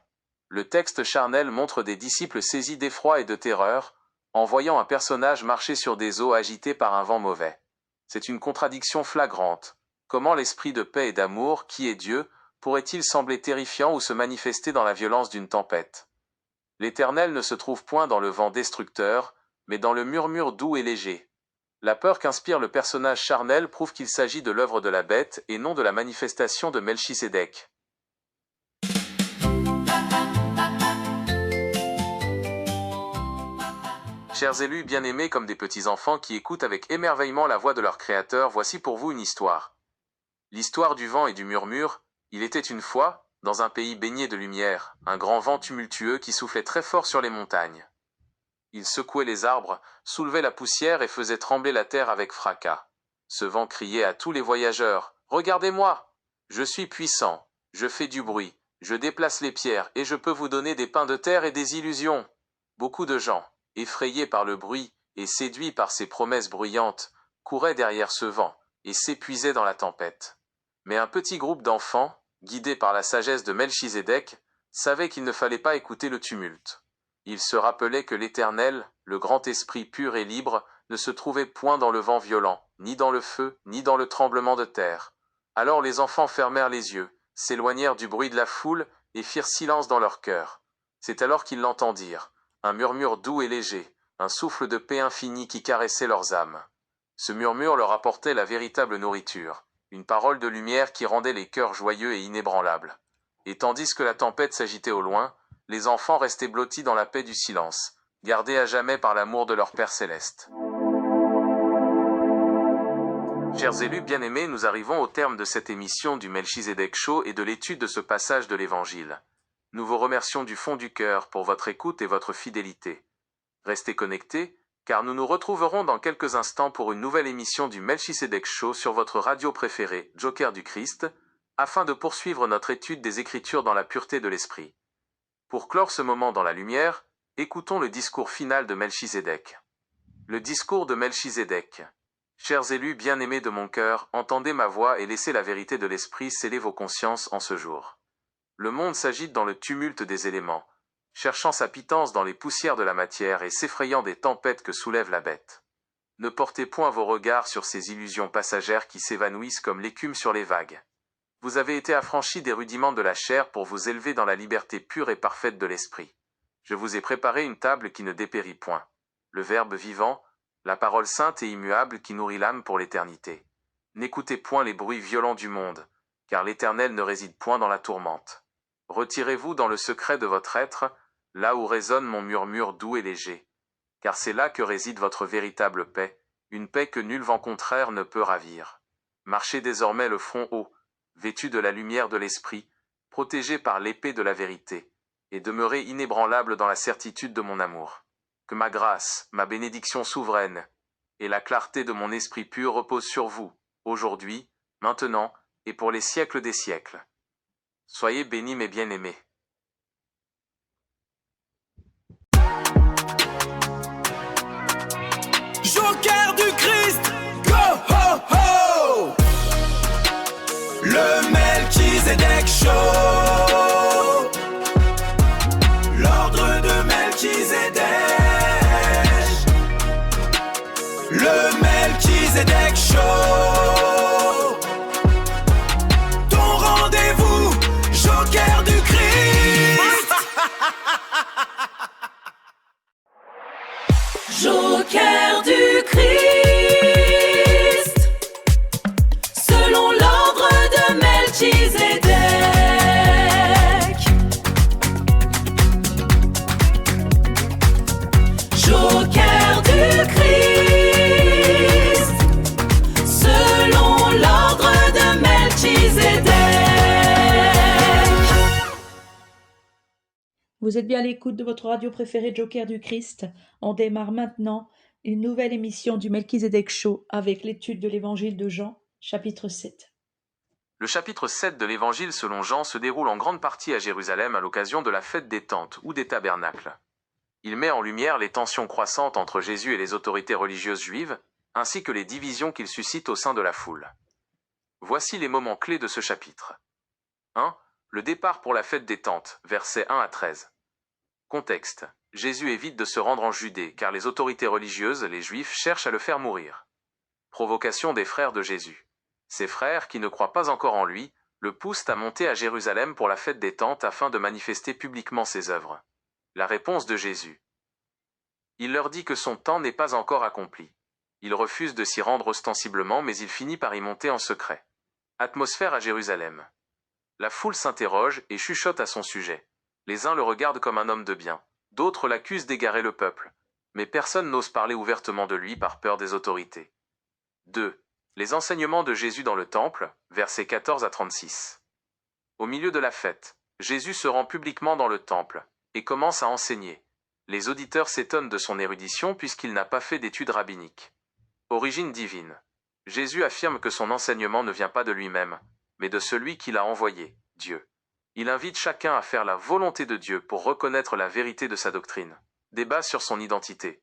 Le texte charnel montre des disciples saisis d'effroi et de terreur, en voyant un personnage marcher sur des eaux agitées par un vent mauvais. C'est une contradiction flagrante. Comment l'esprit de paix et d'amour, qui est Dieu, pourrait-il sembler terrifiant ou se manifester dans la violence d'une tempête? L'Éternel ne se trouve point dans le vent destructeur, mais dans le murmure doux et léger. La peur qu'inspire le personnage charnel prouve qu'il s'agit de l'œuvre de la bête et non de la manifestation de Melchizedek. Chers élus bien-aimés comme des petits-enfants qui écoutent avec émerveillement la voix de leur Créateur, voici pour vous une histoire. L'histoire du vent et du murmure. Il était une fois, dans un pays baigné de lumière, un grand vent tumultueux qui soufflait très fort sur les montagnes. Il secouait les arbres, soulevait la poussière et faisait trembler la terre avec fracas. Ce vent criait à tous les voyageurs: « Regardez-moi! Je suis puissant, je fais du bruit, je déplace les pierres et je peux vous donner des pains de terre et des illusions. » Beaucoup de gens, effrayés par le bruit et séduits par ses promesses bruyantes, couraient derrière ce vent et s'épuisaient dans la tempête. Mais un petit groupe d'enfants, guidés par la sagesse de Melchizedek, savait qu'il ne fallait pas écouter le tumulte. Il se rappelait que l'Éternel, le grand esprit pur et libre, ne se trouvait point dans le vent violent, ni dans le feu, ni dans le tremblement de terre. Alors les enfants fermèrent les yeux, s'éloignèrent du bruit de la foule et firent silence dans leur cœur. C'est alors qu'ils l'entendirent, un murmure doux et léger, un souffle de paix infinie qui caressait leurs âmes. Ce murmure leur apportait la véritable nourriture, une parole de lumière qui rendait les cœurs joyeux et inébranlables. Et tandis que la tempête s'agitait au loin, les enfants restaient blottis dans la paix du silence, gardés à jamais par l'amour de leur Père céleste. Chers élus bien-aimés, nous arrivons au terme de cette émission du Melchizedek Show et de l'étude de ce passage de l'Évangile. Nous vous remercions du fond du cœur pour votre écoute et votre fidélité. Restez connectés, car nous nous retrouverons dans quelques instants pour une nouvelle émission du Melchizedek Show sur votre radio préférée, Joker du Christ, afin de poursuivre notre étude des Écritures dans la pureté de l'Esprit. Pour clore ce moment dans la lumière, écoutons le discours final de Melchizedek. Le discours de Melchizedek. Chers élus bien-aimés de mon cœur, entendez ma voix et laissez la vérité de l'Esprit sceller vos consciences en ce jour. Le monde s'agite dans le tumulte des éléments, cherchant sa pitance dans les poussières de la matière et s'effrayant des tempêtes que soulève la bête. Ne portez point vos regards sur ces illusions passagères qui s'évanouissent comme l'écume sur les vagues. Vous avez été affranchis des rudiments de la chair pour vous élever dans la liberté pure et parfaite de l'esprit. Je vous ai préparé une table qui ne dépérit point. Le Verbe vivant, la parole sainte et immuable qui nourrit l'âme pour l'éternité. N'écoutez point les bruits violents du monde, car l'Éternel ne réside point dans la tourmente. Retirez-vous dans le secret de votre être, là où résonne mon murmure doux et léger. Car c'est là que réside votre véritable paix, une paix que nul vent contraire ne peut ravir. Marchez désormais le front haut, vêtus de la lumière de l'esprit, protégés par l'épée de la vérité, et demeurez inébranlables dans la certitude de mon amour. Que ma grâce, ma bénédiction souveraine, et la clarté de mon esprit pur reposent sur vous, aujourd'hui, maintenant, et pour les siècles des siècles. Soyez bénis mes bien-aimés. Joker du Christ, go ho ho. Le Melchizedek Show. L'ordre de Melchizedek. Le Melchizedek Show. Ton rendez-vous, Joker du Christ. Joker du Christ, selon l'ordre de Melchizedek. Joker du Christ, selon l'ordre de Melchizedek. Vous êtes bien à l'écoute de votre radio préférée Joker du Christ. On démarre maintenant une nouvelle émission du Melchizedek Show avec l'étude de l'évangile de Jean, chapitre 7. Le chapitre 7 de l'évangile selon Jean se déroule en grande partie à Jérusalem à l'occasion de la fête des tentes ou des tabernacles. Il met en lumière les tensions croissantes entre Jésus et les autorités religieuses juives, ainsi que les divisions qu'il suscite au sein de la foule. Voici les moments clés de ce chapitre. 1. Le départ pour la fête des tentes, versets 1 à 13. Contexte. Jésus évite de se rendre en Judée, car les autorités religieuses, les Juifs, cherchent à le faire mourir. Provocation des frères de Jésus. Ces frères, qui ne croient pas encore en lui, le poussent à monter à Jérusalem pour la fête des tentes afin de manifester publiquement ses œuvres. La réponse de Jésus. Il leur dit que son temps n'est pas encore accompli. Il refuse de s'y rendre ostensiblement, mais il finit par y monter en secret. Atmosphère à Jérusalem. La foule s'interroge et chuchote à son sujet. Les uns le regardent comme un homme de bien, d'autres l'accusent d'égarer le peuple, mais personne n'ose parler ouvertement de lui par peur des autorités. 2. Les enseignements de Jésus dans le temple, versets 14 à 36. Au milieu de la fête, Jésus se rend publiquement dans le temple et commence à enseigner. Les auditeurs s'étonnent de son érudition puisqu'il n'a pas fait d'études rabbiniques. Origine divine. Jésus affirme que son enseignement ne vient pas de lui-même, mais de celui qui l'a envoyé, Dieu. Il invite chacun à faire la volonté de Dieu pour reconnaître la vérité de sa doctrine. Débat sur son identité.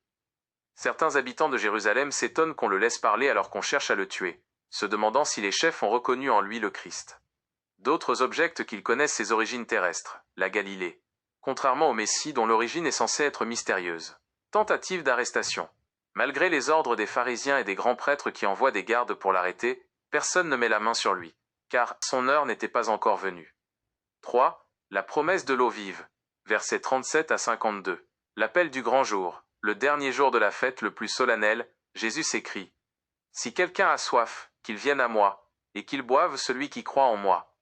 Certains habitants de Jérusalem s'étonnent qu'on le laisse parler alors qu'on cherche à le tuer, se demandant si les chefs ont reconnu en lui le Christ. D'autres objectent qu'ils connaissent ses origines terrestres, la Galilée, contrairement au Messie dont l'origine est censée être mystérieuse. Tentative d'arrestation. Malgré les ordres des pharisiens et des grands prêtres qui envoient des gardes pour l'arrêter, personne ne met la main sur lui, car son heure n'était pas encore venue. 3. La promesse de l'eau vive. Versets 37 à 52. L'appel du grand jour, le dernier jour de la fête le plus solennel, Jésus s'écrie. Si quelqu'un a soif, qu'il vienne à moi, et qu'il boive celui qui croit en moi.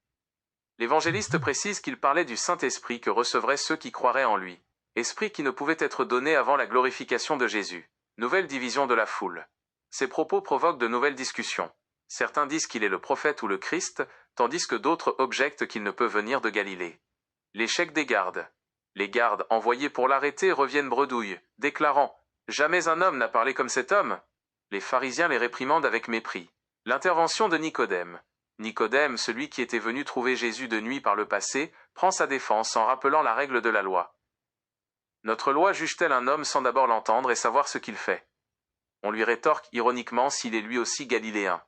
L'évangéliste précise qu'il parlait du Saint-Esprit que recevraient ceux qui croiraient en lui, esprit qui ne pouvait être donné avant la glorification de Jésus. Nouvelle division de la foule. Ces propos provoquent de nouvelles discussions. Certains disent qu'il est le prophète ou le Christ, tandis que d'autres objectent qu'il ne peut venir de Galilée. L'échec des gardes. Les gardes envoyés pour l'arrêter reviennent bredouilles, déclarant « Jamais un homme n'a parlé comme cet homme !» Les pharisiens les réprimandent avec mépris. L'intervention de Nicodème. Nicodème, celui qui était venu trouver Jésus de nuit par le passé, prend sa défense en rappelant la règle de la loi. Notre loi juge-t-elle un homme sans d'abord l'entendre et savoir ce qu'il fait? On lui rétorque ironiquement s'il est lui aussi galiléen.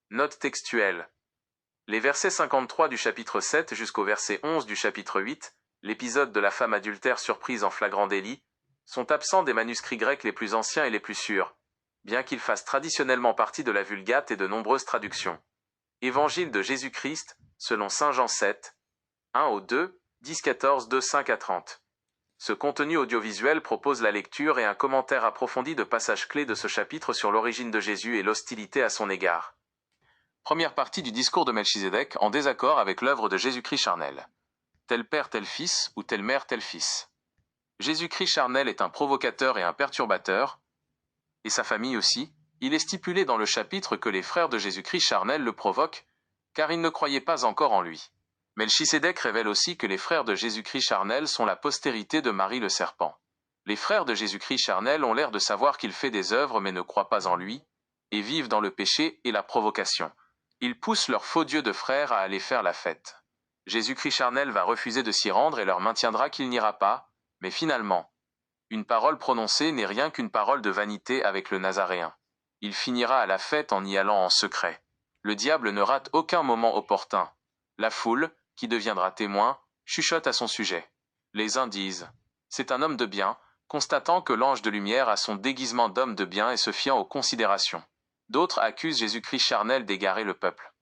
Note textuelle. Les versets 53 du chapitre 7 jusqu'au verset 11 du chapitre 8, l'épisode de la femme adultère surprise en flagrant délit, sont absents des manuscrits grecs les plus anciens et les plus sûrs, bien qu'ils fassent traditionnellement partie de la Vulgate et de nombreuses traductions. Évangile de Jésus-Christ, selon saint Jean 7, 1 au 2, 10-14, 2, 5 à 30. Ce contenu audiovisuel propose la lecture et un commentaire approfondi de passages clés de ce chapitre sur l'origine de Jésus et l'hostilité à son égard. Première partie du discours de Melchisédek en désaccord avec l'œuvre de Jésus-Christ charnel. Tel père, tel fils, ou telle mère, tel fils. Jésus-Christ charnel est un provocateur et un perturbateur, et sa famille aussi. Il est stipulé dans le chapitre que les frères de Jésus-Christ charnel le provoquent, car ils ne croyaient pas encore en lui. Melchisédek révèle aussi que les frères de Jésus-Christ charnel sont la postérité de Marie le serpent. Les frères de Jésus-Christ charnel ont l'air de savoir qu'il fait des œuvres mais ne croient pas en lui, et vivent dans le péché et la provocation. Ils poussent leurs faux dieux de frères à aller faire la fête. Jésus-Christ charnel va refuser de s'y rendre et leur maintiendra qu'il n'ira pas, mais finalement, une parole prononcée n'est rien qu'une parole de vanité avec le Nazaréen. Il finira à la fête en y allant en secret. Le diable ne rate aucun moment opportun. La foule, qui deviendra témoin, chuchote à son sujet. Les uns disent « C'est un homme de bien », constatant que l'ange de lumière a son déguisement d'homme de bien et se fiant aux considérations. D'autres accusent Jésus-Christ charnel d'égarer le peuple.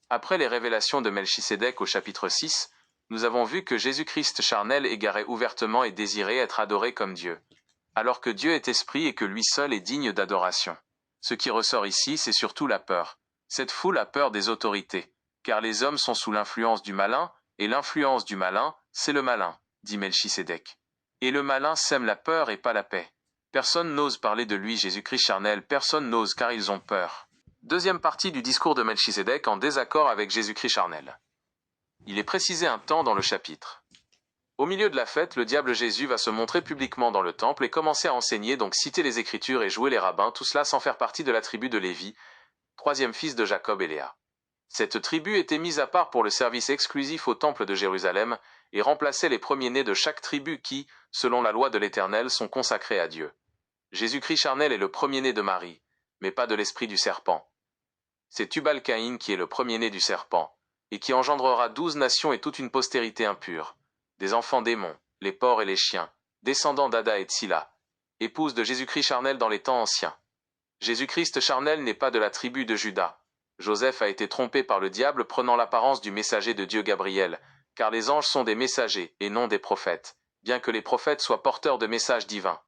Après les révélations de Melchisédek au chapitre 6, nous avons vu que Jésus-Christ charnel égarait ouvertement et désirait être adoré comme Dieu, alors que Dieu est esprit et que lui seul est digne d'adoration. Ce qui ressort ici, c'est surtout la peur. Cette foule a peur des autorités, car les hommes sont sous l'influence du malin, et l'influence du malin, c'est le malin, dit Melchisédek. Et le malin sème la peur et pas la paix. Personne n'ose parler de lui, Jésus-Christ charnel, personne n'ose car ils ont peur. Deuxième partie du discours de Melchisédek en désaccord avec Jésus-Christ charnel. Il est précisé un temps dans le chapitre. Au milieu de la fête, le diable Jésus va se montrer publiquement dans le temple et commencer à enseigner, donc citer les Écritures et jouer les rabbins, tout cela sans faire partie de la tribu de Lévi, troisième fils de Jacob et Léa. Cette tribu était mise à part pour le service exclusif au temple de Jérusalem et remplaçait les premiers-nés de chaque tribu qui, selon la loi de l'Éternel, sont consacrés à Dieu. Jésus-Christ charnel est le premier-né de Marie, mais pas de l'esprit du serpent. C'est Tubal-Caïn qui est le premier-né du serpent, et qui engendrera 12 nations et toute une postérité impure, des enfants démons, les porcs et les chiens, descendants d'Ada et de Silla, épouse de Jésus-Christ charnel dans les temps anciens. Jésus-Christ charnel n'est pas de la tribu de Juda. Joseph a été trompé par le diable prenant l'apparence du messager de Dieu Gabriel, car les anges sont des messagers et non des prophètes, bien que les prophètes soient porteurs de messages divins.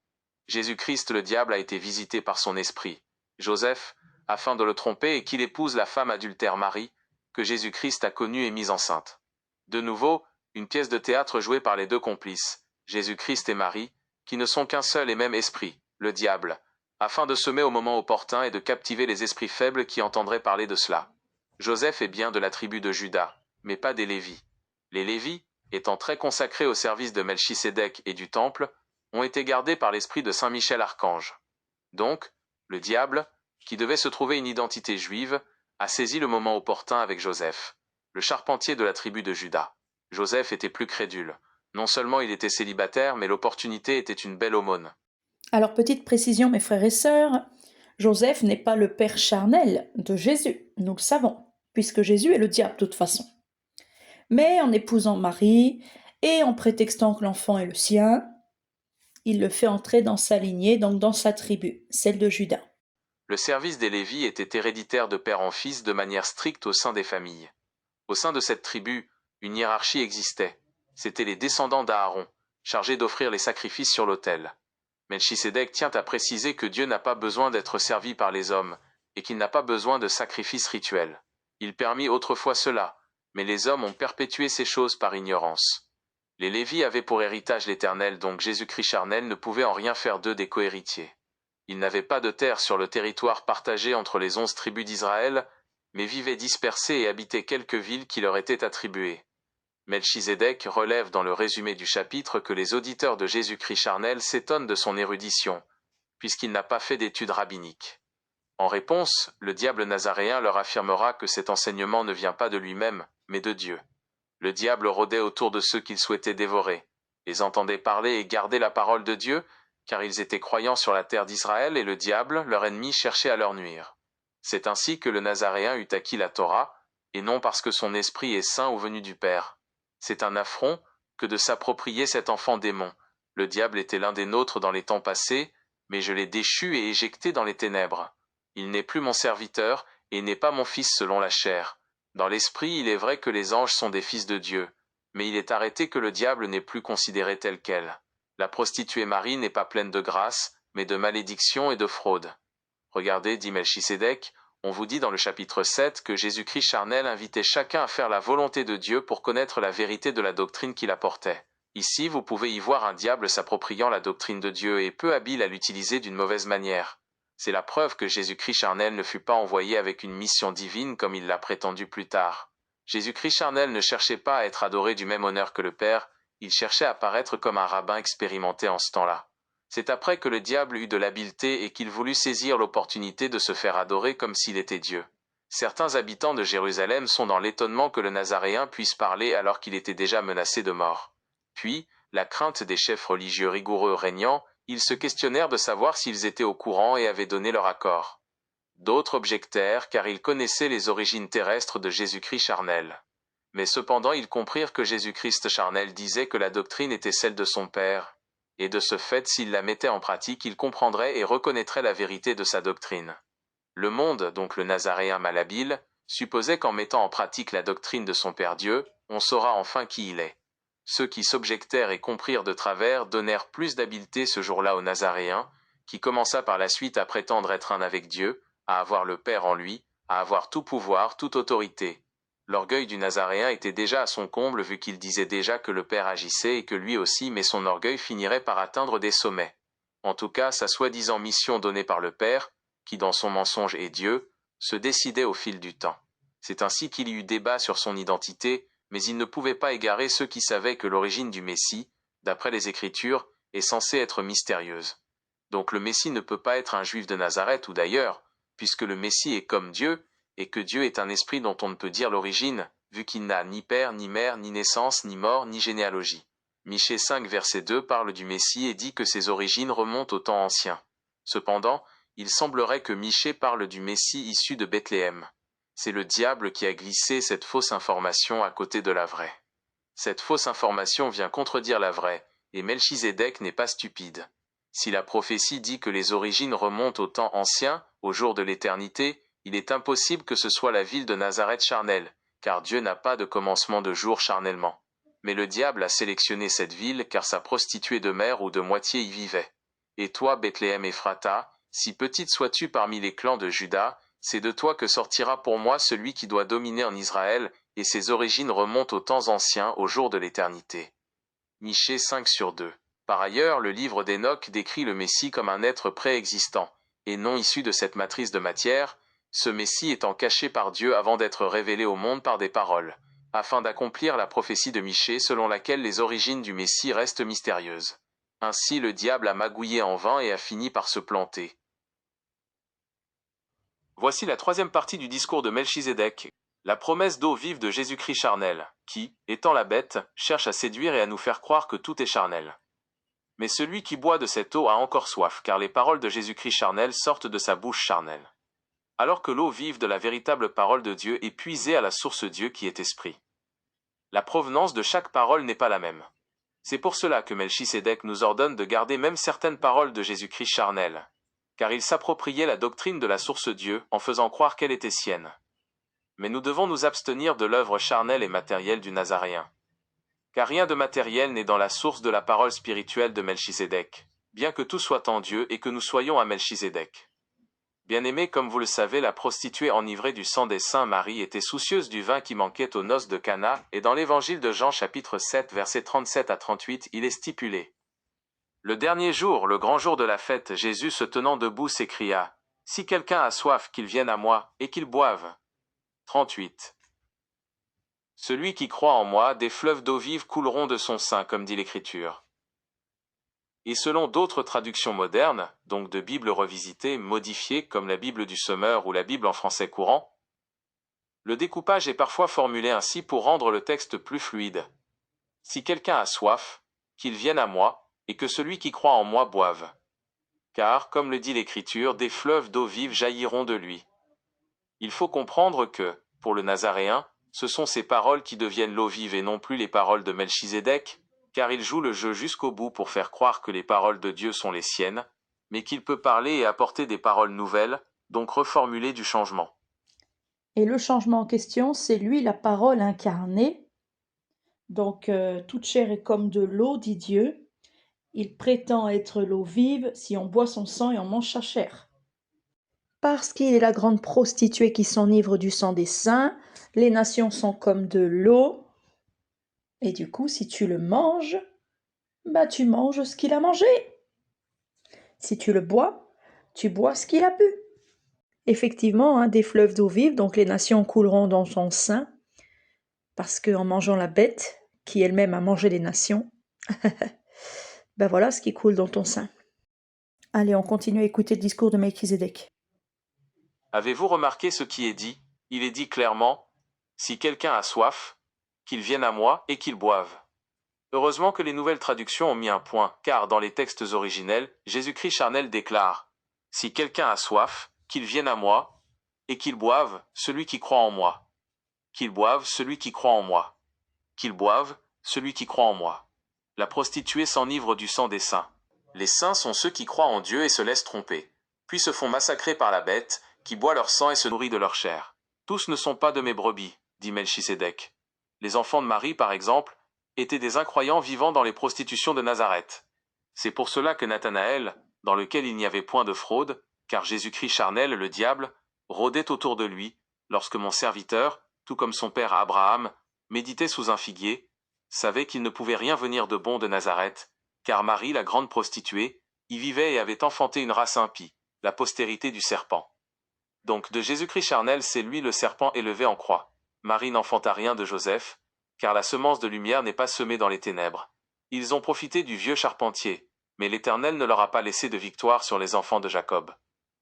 Jésus-Christ le diable a été visité par son esprit, Joseph, afin de le tromper et qu'il épouse la femme adultère Marie, que Jésus-Christ a connue et mise enceinte. De nouveau, une pièce de théâtre jouée par les deux complices, Jésus-Christ et Marie, qui ne sont qu'un seul et même esprit, le diable, afin de semer au moment opportun et de captiver les esprits faibles qui entendraient parler de cela. Joseph est bien de la tribu de Juda, mais pas des Lévis. Les Lévis, étant très consacrés au service de Melchisédek et du temple, ont été gardés par l'esprit de Saint Michel Archange. Donc, le diable, qui devait se trouver une identité juive, a saisi le moment opportun avec Joseph, le charpentier de la tribu de Juda. Joseph était plus crédule. Non seulement il était célibataire, mais l'opportunité était une belle aumône. Alors, petite précision, mes frères et sœurs, Joseph n'est pas le père charnel de Jésus, nous le savons, puisque Jésus est le diable de toute façon. Mais en épousant Marie, et en prétextant que l'enfant est le sien, il le fait entrer dans sa lignée, donc dans sa tribu, celle de Juda. Le service des Lévis était héréditaire de père en fils de manière stricte au sein des familles. Au sein de cette tribu, une hiérarchie existait. C'étaient les descendants d'Aaron, chargés d'offrir les sacrifices sur l'autel. Melchisédek tient à préciser que Dieu n'a pas besoin d'être servi par les hommes, et qu'il n'a pas besoin de sacrifices rituels. Il permit autrefois cela, mais les hommes ont perpétué ces choses par ignorance. Les Lévis avaient pour héritage l'Éternel, donc Jésus-Christ charnel ne pouvait en rien faire d'eux des cohéritiers. Ils n'avaient pas de terre sur le territoire partagé entre les 11 tribus d'Israël, mais vivaient dispersés et habitaient quelques villes qui leur étaient attribuées. Melchisédek relève dans le résumé du chapitre que les auditeurs de Jésus-Christ charnel s'étonnent de son érudition, puisqu'il n'a pas fait d'études rabbiniques. En réponse, le diable nazaréen leur affirmera que cet enseignement ne vient pas de lui-même, mais de Dieu. Le diable rôdait autour de ceux qu'il souhaitait dévorer, les entendait parler et garder la parole de Dieu, car ils étaient croyants sur la terre d'Israël et le diable, leur ennemi, cherchait à leur nuire. C'est ainsi que le Nazaréen eut acquis la Torah, et non parce que son esprit est saint ou venu du Père. C'est un affront que de s'approprier cet enfant démon. Le diable était l'un des nôtres dans les temps passés, mais je l'ai déchu et éjecté dans les ténèbres. Il n'est plus mon serviteur, et n'est pas mon fils selon la chair. Dans l'esprit, il est vrai que les anges sont des fils de Dieu, mais il est arrêté que le diable n'est plus considéré tel quel. La prostituée Marie n'est pas pleine de grâce, mais de malédiction et de fraude. Regardez, dit Melchisédek, on vous dit dans le chapitre 7 que Jésus-Christ charnel invitait chacun à faire la volonté de Dieu pour connaître la vérité de la doctrine qu'il apportait. Ici, vous pouvez y voir un diable s'appropriant la doctrine de Dieu et peu habile à l'utiliser d'une mauvaise manière. C'est la preuve que Jésus-Christ charnel ne fut pas envoyé avec une mission divine comme il l'a prétendu plus tard. Jésus-Christ charnel ne cherchait pas à être adoré du même honneur que le Père, il cherchait à paraître comme un rabbin expérimenté en ce temps-là. C'est après que le diable eut de l'habileté et qu'il voulut saisir l'opportunité de se faire adorer comme s'il était Dieu. Certains habitants de Jérusalem sont dans l'étonnement que le Nazaréen puisse parler alors qu'il était déjà menacé de mort. Puis, la crainte des chefs religieux rigoureux régnant, ils se questionnèrent de savoir s'ils étaient au courant et avaient donné leur accord. D'autres objectèrent car ils connaissaient les origines terrestres de Jésus-Christ charnel. Mais cependant ils comprirent que Jésus-Christ charnel disait que la doctrine était celle de son Père, et de ce fait s'il la mettait en pratique il comprendrait et reconnaîtrait la vérité de sa doctrine. Le monde, donc le Nazaréen malhabile, supposait qu'en mettant en pratique la doctrine de son Père Dieu, on saura enfin qui il est. Ceux qui s'objectèrent et comprirent de travers donnèrent plus d'habileté ce jour-là au Nazaréen, qui commença par la suite à prétendre être un avec Dieu, à avoir le Père en lui, à avoir tout pouvoir, toute autorité. L'orgueil du Nazaréen était déjà à son comble vu qu'il disait déjà que le Père agissait et que lui aussi, mais son orgueil finirait par atteindre des sommets. En tout cas, sa soi-disant mission donnée par le Père, qui dans son mensonge est Dieu, se décidait au fil du temps. C'est ainsi qu'il y eut débat sur son identité, mais il ne pouvait pas égarer ceux qui savaient que l'origine du Messie, d'après les Écritures, est censée être mystérieuse. Donc le Messie ne peut pas être un Juif de Nazareth ou d'ailleurs, puisque le Messie est comme Dieu, et que Dieu est un esprit dont on ne peut dire l'origine, vu qu'il n'a ni père, ni mère, ni naissance, ni mort, ni généalogie. Michée 5 verset 2 parle du Messie et dit que ses origines remontent au temps ancien. Cependant, il semblerait que Michée parle du Messie issu de Bethléem. C'est le diable qui a glissé cette fausse information à côté de la vraie. Cette fausse information vient contredire la vraie, et Melchisédek n'est pas stupide. Si la prophétie dit que les origines remontent au temps ancien, au jour de l'éternité, il est impossible que ce soit la ville de Nazareth charnelle, car Dieu n'a pas de commencement de jour charnellement. Mais le diable a sélectionné cette ville car sa prostituée de mère ou de moitié y vivait. Et toi, Bethléem Ephrata, si petite sois-tu parmi les clans de Juda, c'est de toi que sortira pour moi celui qui doit dominer en Israël, et ses origines remontent aux temps anciens, au jour de l'éternité. Michée 5/2. Par ailleurs, le livre d'Enoch décrit le Messie comme un être préexistant, et non issu de cette matrice de matière, ce Messie étant caché par Dieu avant d'être révélé au monde par des paroles, afin d'accomplir la prophétie de Michée selon laquelle les origines du Messie restent mystérieuses. Ainsi le diable a magouillé en vain et a fini par se planter. Voici la troisième partie du discours de Melchisédek, la promesse d'eau vive de Jésus-Christ charnel, qui, étant la bête, cherche à séduire et à nous faire croire que tout est charnel. Mais celui qui boit de cette eau a encore soif, car les paroles de Jésus-Christ charnel sortent de sa bouche charnelle. Alors que l'eau vive de la véritable parole de Dieu est puisée à la source Dieu qui est esprit. La provenance de chaque parole n'est pas la même. C'est pour cela que Melchisédek nous ordonne de garder même certaines paroles de Jésus-Christ charnel, car il s'appropriait la doctrine de la source Dieu en faisant croire qu'elle était sienne. Mais nous devons nous abstenir de l'œuvre charnelle et matérielle du Nazaréen. Car rien de matériel n'est dans la source de la parole spirituelle de Melchisédek, bien que tout soit en Dieu et que nous soyons à Melchisédek. Bien-aimés, comme vous le savez, la prostituée enivrée du sang des saints Marie était soucieuse du vin qui manquait aux noces de Cana, et dans l'évangile de Jean chapitre 7 versets 37 à 38, il est stipulé. Le dernier jour, le grand jour de la fête, Jésus se tenant debout s'écria, « Si quelqu'un a soif, qu'il vienne à moi, et qu'il boive. » 38. Celui qui croit en moi, des fleuves d'eau vive couleront de son sein, comme dit l'Écriture. Et selon d'autres traductions modernes, donc de Bibles revisitées, modifiées, comme la Bible du Semeur ou la Bible en français courant, le découpage est parfois formulé ainsi pour rendre le texte plus fluide. « Si quelqu'un a soif, qu'il vienne à moi, et que celui qui croit en moi boive. Car, comme le dit l'Écriture, des fleuves d'eau vive jailliront de lui. » Il faut comprendre que, pour le Nazaréen, ce sont ces paroles qui deviennent l'eau vive et non plus les paroles de Melchizedek, car il joue le jeu jusqu'au bout pour faire croire que les paroles de Dieu sont les siennes, mais qu'il peut parler et apporter des paroles nouvelles, donc reformuler du changement. Et le changement en question, c'est lui la parole incarnée. Donc, toute chair est comme de l'eau, dit Dieu. Il prétend être l'eau vive si on boit son sang et on mange sa chair. Parce qu'il est la grande prostituée qui s'enivre du sang des saints, les nations sont comme de l'eau. Et du coup, si tu le manges, bah tu manges ce qu'il a mangé. Si tu le bois, tu bois ce qu'il a bu. Effectivement, hein, des fleuves d'eau vive, donc les nations couleront dans son sein, parce qu'en mangeant la bête, qui elle-même a mangé les nations, ben voilà ce qui coule dans ton sein. Allez, on continue à écouter le discours de Melchizedek. Avez-vous remarqué ce qui est dit? Il est dit clairement, « Si quelqu'un a soif, qu'il vienne à moi et qu'il boive. » Heureusement que les nouvelles traductions ont mis un point, car dans les textes originels, Jésus-Christ charnel déclare, « Si quelqu'un a soif, qu'il vienne à moi, et qu'il boive, celui qui croit en moi. Qu'il boive, celui qui croit en moi. Qu'il boive, celui qui croit en moi. » La prostituée s'enivre du sang des saints. Les saints sont ceux qui croient en Dieu et se laissent tromper, puis se font massacrer par la bête, qui boit leur sang et se nourrit de leur chair. Tous ne sont pas de mes brebis, dit Melchizedek. Les enfants de Marie, par exemple, étaient des incroyants vivant dans les prostitutions de Nazareth. C'est pour cela que Nathanaël, dans lequel il n'y avait point de fraude, car Jésus-Christ charnel, le diable, rôdait autour de lui, lorsque mon serviteur, tout comme son père Abraham, méditait sous un figuier, savait qu'il ne pouvait rien venir de bon de Nazareth, car Marie, la grande prostituée, y vivait et avait enfanté une race impie, la postérité du serpent. Donc de Jésus-Christ charnel, c'est lui le serpent élevé en croix. Marie n'enfanta rien de Joseph, car la semence de lumière n'est pas semée dans les ténèbres. Ils ont profité du vieux charpentier, mais l'Éternel ne leur a pas laissé de victoire sur les enfants de Jacob.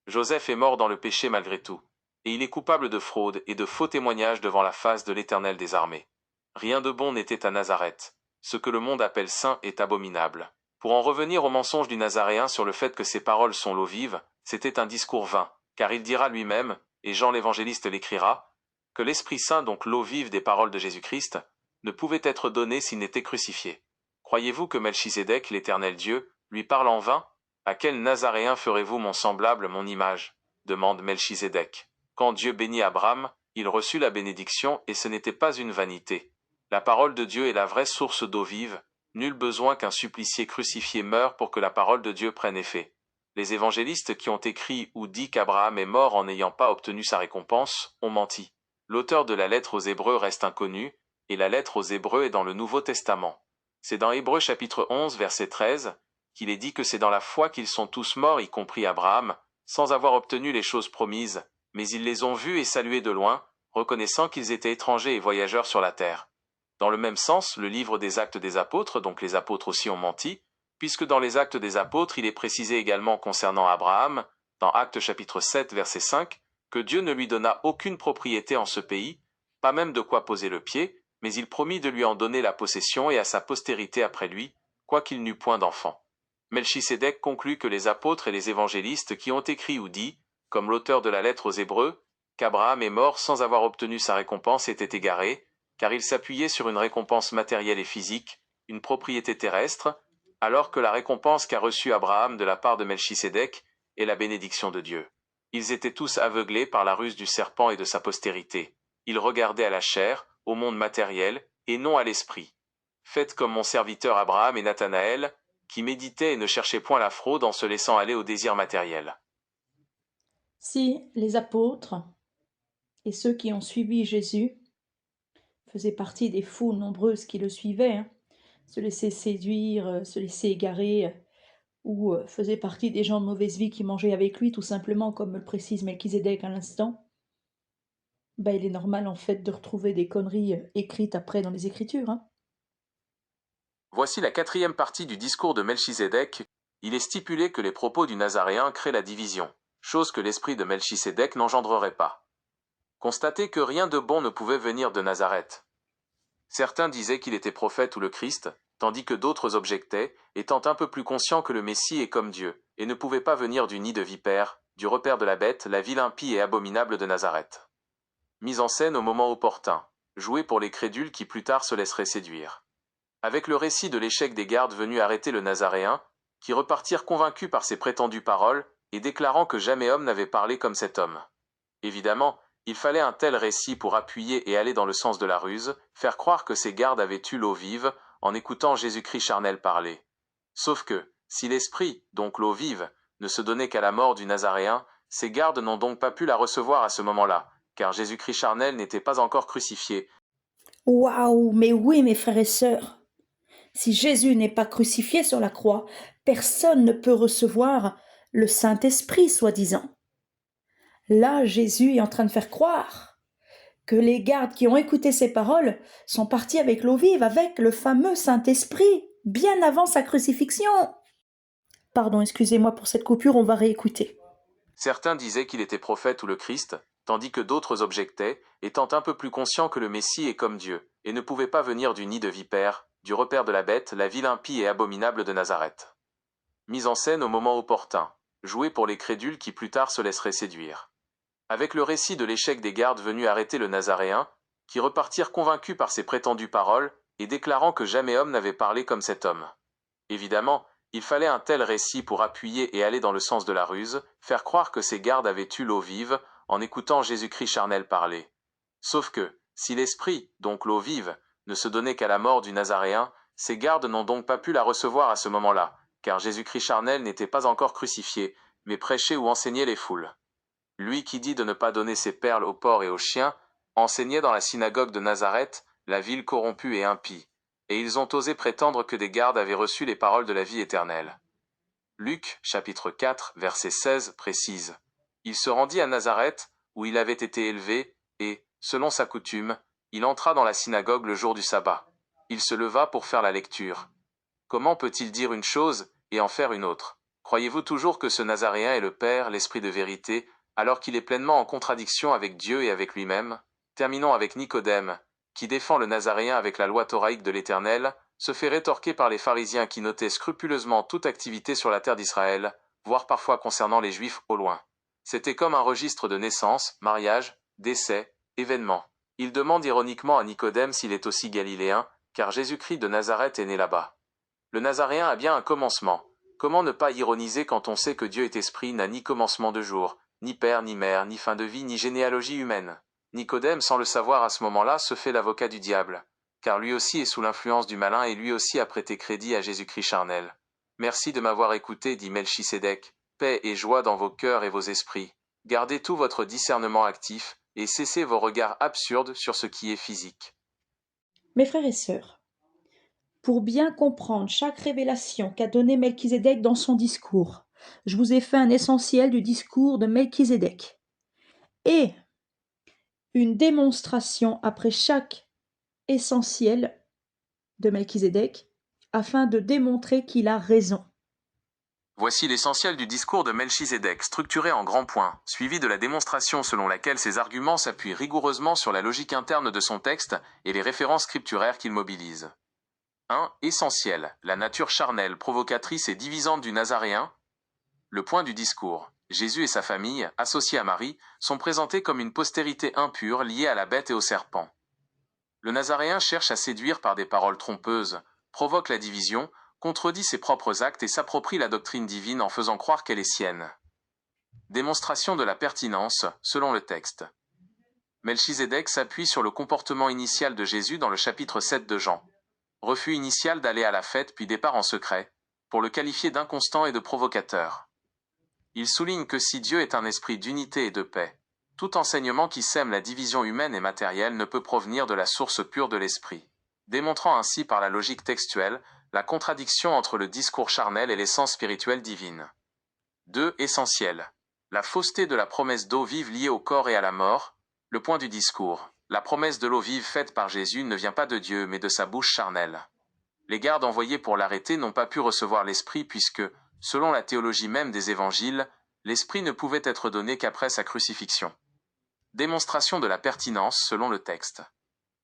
Joseph est mort dans le péché malgré tout, et il est coupable de fraude et de faux témoignages devant la face de l'Éternel des armées. Rien de bon n'était à Nazareth. Ce que le monde appelle saint est abominable. Pour en revenir au mensonge du Nazaréen sur le fait que ses paroles sont l'eau vive, c'était un discours vain, car il dira lui-même, et Jean l'évangéliste l'écrira, que l'Esprit Saint, donc l'eau vive des paroles de Jésus-Christ, ne pouvait être donné s'il n'était crucifié. Croyez-vous que Melchizedek, l'Éternel Dieu, lui parle en vain? À quel Nazaréen ferez-vous mon semblable, mon image? Demande Melchizedek. Quand Dieu bénit Abraham, il reçut la bénédiction et ce n'était pas une vanité. La parole de Dieu est la vraie source d'eau vive, nul besoin qu'un supplicié crucifié meure pour que la parole de Dieu prenne effet. Les évangélistes qui ont écrit ou dit qu'Abraham est mort en n'ayant pas obtenu sa récompense ont menti. L'auteur de la lettre aux Hébreux reste inconnu, et la lettre aux Hébreux est dans le Nouveau Testament. C'est dans Hébreux chapitre 11 verset 13 qu'il est dit que c'est dans la foi qu'ils sont tous morts, y compris Abraham, sans avoir obtenu les choses promises, mais ils les ont vus et salués de loin, reconnaissant qu'ils étaient étrangers et voyageurs sur la terre. Dans le même sens, le livre des Actes des Apôtres, donc les apôtres aussi ont menti, puisque dans les Actes des Apôtres, il est précisé également concernant Abraham, dans Actes chapitre 7 verset 5, que Dieu ne lui donna aucune propriété en ce pays, pas même de quoi poser le pied, mais il promit de lui en donner la possession et à sa postérité après lui, quoiqu'il n'eût point d'enfant. Melchizedek conclut que les apôtres et les évangélistes qui ont écrit ou dit, comme l'auteur de la lettre aux Hébreux, qu'Abraham est mort sans avoir obtenu sa récompense étaient égarés, car il s'appuyait sur une récompense matérielle et physique, une propriété terrestre, alors que la récompense qu'a reçue Abraham de la part de Melchizedek est la bénédiction de Dieu. Ils étaient tous aveuglés par la ruse du serpent et de sa postérité. Ils regardaient à la chair, au monde matériel, et non à l'esprit. Faites comme mon serviteur Abraham et Nathanaël, qui méditaient et ne cherchaient point la fraude en se laissant aller au désir matériel. Si les apôtres et ceux qui ont suivi Jésus faisaient partie des foules nombreuses qui le suivaient, se laissaient séduire, se laissaient égarer, ou faisaient partie des gens de mauvaise vie qui mangeaient avec lui, tout simplement, comme le précise Melchizedek à l'instant, il est normal en fait de retrouver des conneries écrites après dans les Écritures. Voici la 4e partie du discours de Melchizedek. Il est stipulé que les propos du Nazaréen créent la division, chose que l'esprit de Melchizedek n'engendrerait pas. Constatez que rien de bon ne pouvait venir de Nazareth. Certains disaient qu'il était prophète ou le Christ, tandis que d'autres objectaient, étant un peu plus conscients que le Messie est comme Dieu, et ne pouvait pas venir du nid de vipère, du repère de la bête, la ville impie et abominable de Nazareth. mise en scène au moment opportun, jouée pour les crédules qui plus tard se laisseraient séduire. Avec le récit de l'échec des gardes venus arrêter le Nazaréen, qui repartirent convaincus par ses prétendues paroles et déclarant que jamais homme n'avait parlé comme cet homme. Évidemment, il fallait un tel récit pour appuyer et aller dans le sens de la ruse, faire croire que ces gardes avaient eu l'eau vive en écoutant Jésus-Christ charnel parler. Sauf que, si l'esprit, donc l'eau vive, ne se donnait qu'à la mort du Nazaréen, ces gardes n'ont donc pas pu la recevoir à ce moment-là, car Jésus-Christ charnel n'était pas encore crucifié. Waouh, mais oui, mes frères et sœurs. Si Jésus n'est pas crucifié sur la croix, personne ne peut recevoir le Saint-Esprit, soi-disant. Là, Jésus est en train de faire croire que les gardes qui ont écouté ces paroles sont partis avec l'eau vive, avec le fameux Saint-Esprit, bien avant sa crucifixion. Pardon, excusez-moi pour cette coupure, on va réécouter. Certains disaient qu'il était prophète ou le Christ, tandis que d'autres objectaient, étant un peu plus conscients que le Messie est comme Dieu, et ne pouvait pas venir du nid de vipère, du repère de la bête, la ville impie et abominable de Nazareth. Mise en scène au moment opportun, jouée pour les crédules qui plus tard se laisseraient séduire. Avec le récit de l'échec des gardes venus arrêter le Nazaréen, qui repartirent convaincus par ses prétendues paroles et déclarant que jamais homme n'avait parlé comme cet homme. Évidemment, il fallait un tel récit pour appuyer et aller dans le sens de la ruse, faire croire que ces gardes avaient eu l'eau vive en écoutant Jésus-Christ charnel parler. Sauf que, si l'esprit, donc l'eau vive, ne se donnait qu'à la mort du Nazaréen, ces gardes n'ont donc pas pu la recevoir à ce moment-là, car Jésus-Christ charnel n'était pas encore crucifié, mais prêchait ou enseignait les foules. Lui qui dit de ne pas donner ses perles aux porcs et aux chiens, enseignait dans la synagogue de Nazareth, la ville corrompue et impie, et ils ont osé prétendre que des gardes avaient reçu les paroles de la vie éternelle. Luc, chapitre 4, verset 16, précise « Il se rendit à Nazareth, où il avait été élevé, et, selon sa coutume, il entra dans la synagogue le jour du sabbat. Il se leva pour faire la lecture. Comment peut-il dire une chose et en faire une autre? Croyez-vous toujours que ce Nazaréen est le Père, l'Esprit de vérité, alors qu'il est pleinement en contradiction avec Dieu et avec lui-même? Terminons avec Nicodème, qui défend le Nazaréen avec la loi thoraïque de l'Éternel, se fait rétorquer par les pharisiens qui notaient scrupuleusement toute activité sur la terre d'Israël, voire parfois concernant les Juifs au loin. C'était comme un registre de naissance, mariage, décès, événements. Il demande ironiquement à Nicodème s'il est aussi galiléen, car Jésus-Christ de Nazareth est né là-bas. Le Nazaréen a bien un commencement. Comment ne pas ironiser quand on sait que Dieu est esprit, n'a ni commencement de jour, ni père, ni mère, ni fin de vie, ni généalogie humaine. Nicodème, sans le savoir à ce moment-là, se fait l'avocat du diable, car lui aussi est sous l'influence du malin et lui aussi a prêté crédit à Jésus-Christ charnel. Merci de m'avoir écouté, dit Melchisédek. Paix et joie dans vos cœurs et vos esprits. Gardez tout votre discernement actif et cessez vos regards absurdes sur ce qui est physique. Mes frères et sœurs, pour bien comprendre chaque révélation qu'a donnée Melchisédek dans son discours, je vous ai fait un essentiel du discours de Melchisédek et une démonstration après chaque essentiel de Melchisédek afin de démontrer qu'il a raison. Voici l'essentiel du discours de Melchisédek, structuré en grands points, suivi de la démonstration selon laquelle ses arguments s'appuient rigoureusement sur la logique interne de son texte et les références scripturaires qu'il mobilise. 1. Essentiel, la nature charnelle, provocatrice et divisante du Nazaréen. Le point du discours. Jésus et sa famille, associés à Marie, sont présentés comme une postérité impure liée à la bête et au serpent. Le Nazaréen cherche à séduire par des paroles trompeuses, provoque la division, contredit ses propres actes et s'approprie la doctrine divine en faisant croire qu'elle est sienne. Démonstration de la pertinence, selon le texte. Melchisédek s'appuie sur le comportement initial de Jésus dans le chapitre 7 de Jean. Refus initial d'aller à la fête puis départ en secret, pour le qualifier d'inconstant et de provocateur. Il souligne que si Dieu est un esprit d'unité et de paix, tout enseignement qui sème la division humaine et matérielle ne peut provenir de la source pure de l'esprit, démontrant ainsi par la logique textuelle la contradiction entre le discours charnel et l'essence spirituelle divine. 2. Essentiel. La fausseté de la promesse d'eau vive liée au corps et à la mort. Le point du discours. La promesse de l'eau vive faite par Jésus ne vient pas de Dieu mais de sa bouche charnelle. Les gardes envoyés pour l'arrêter n'ont pas pu recevoir l'esprit puisque, selon la théologie même des évangiles, l'esprit ne pouvait être donné qu'après sa crucifixion. Démonstration de la pertinence selon le texte.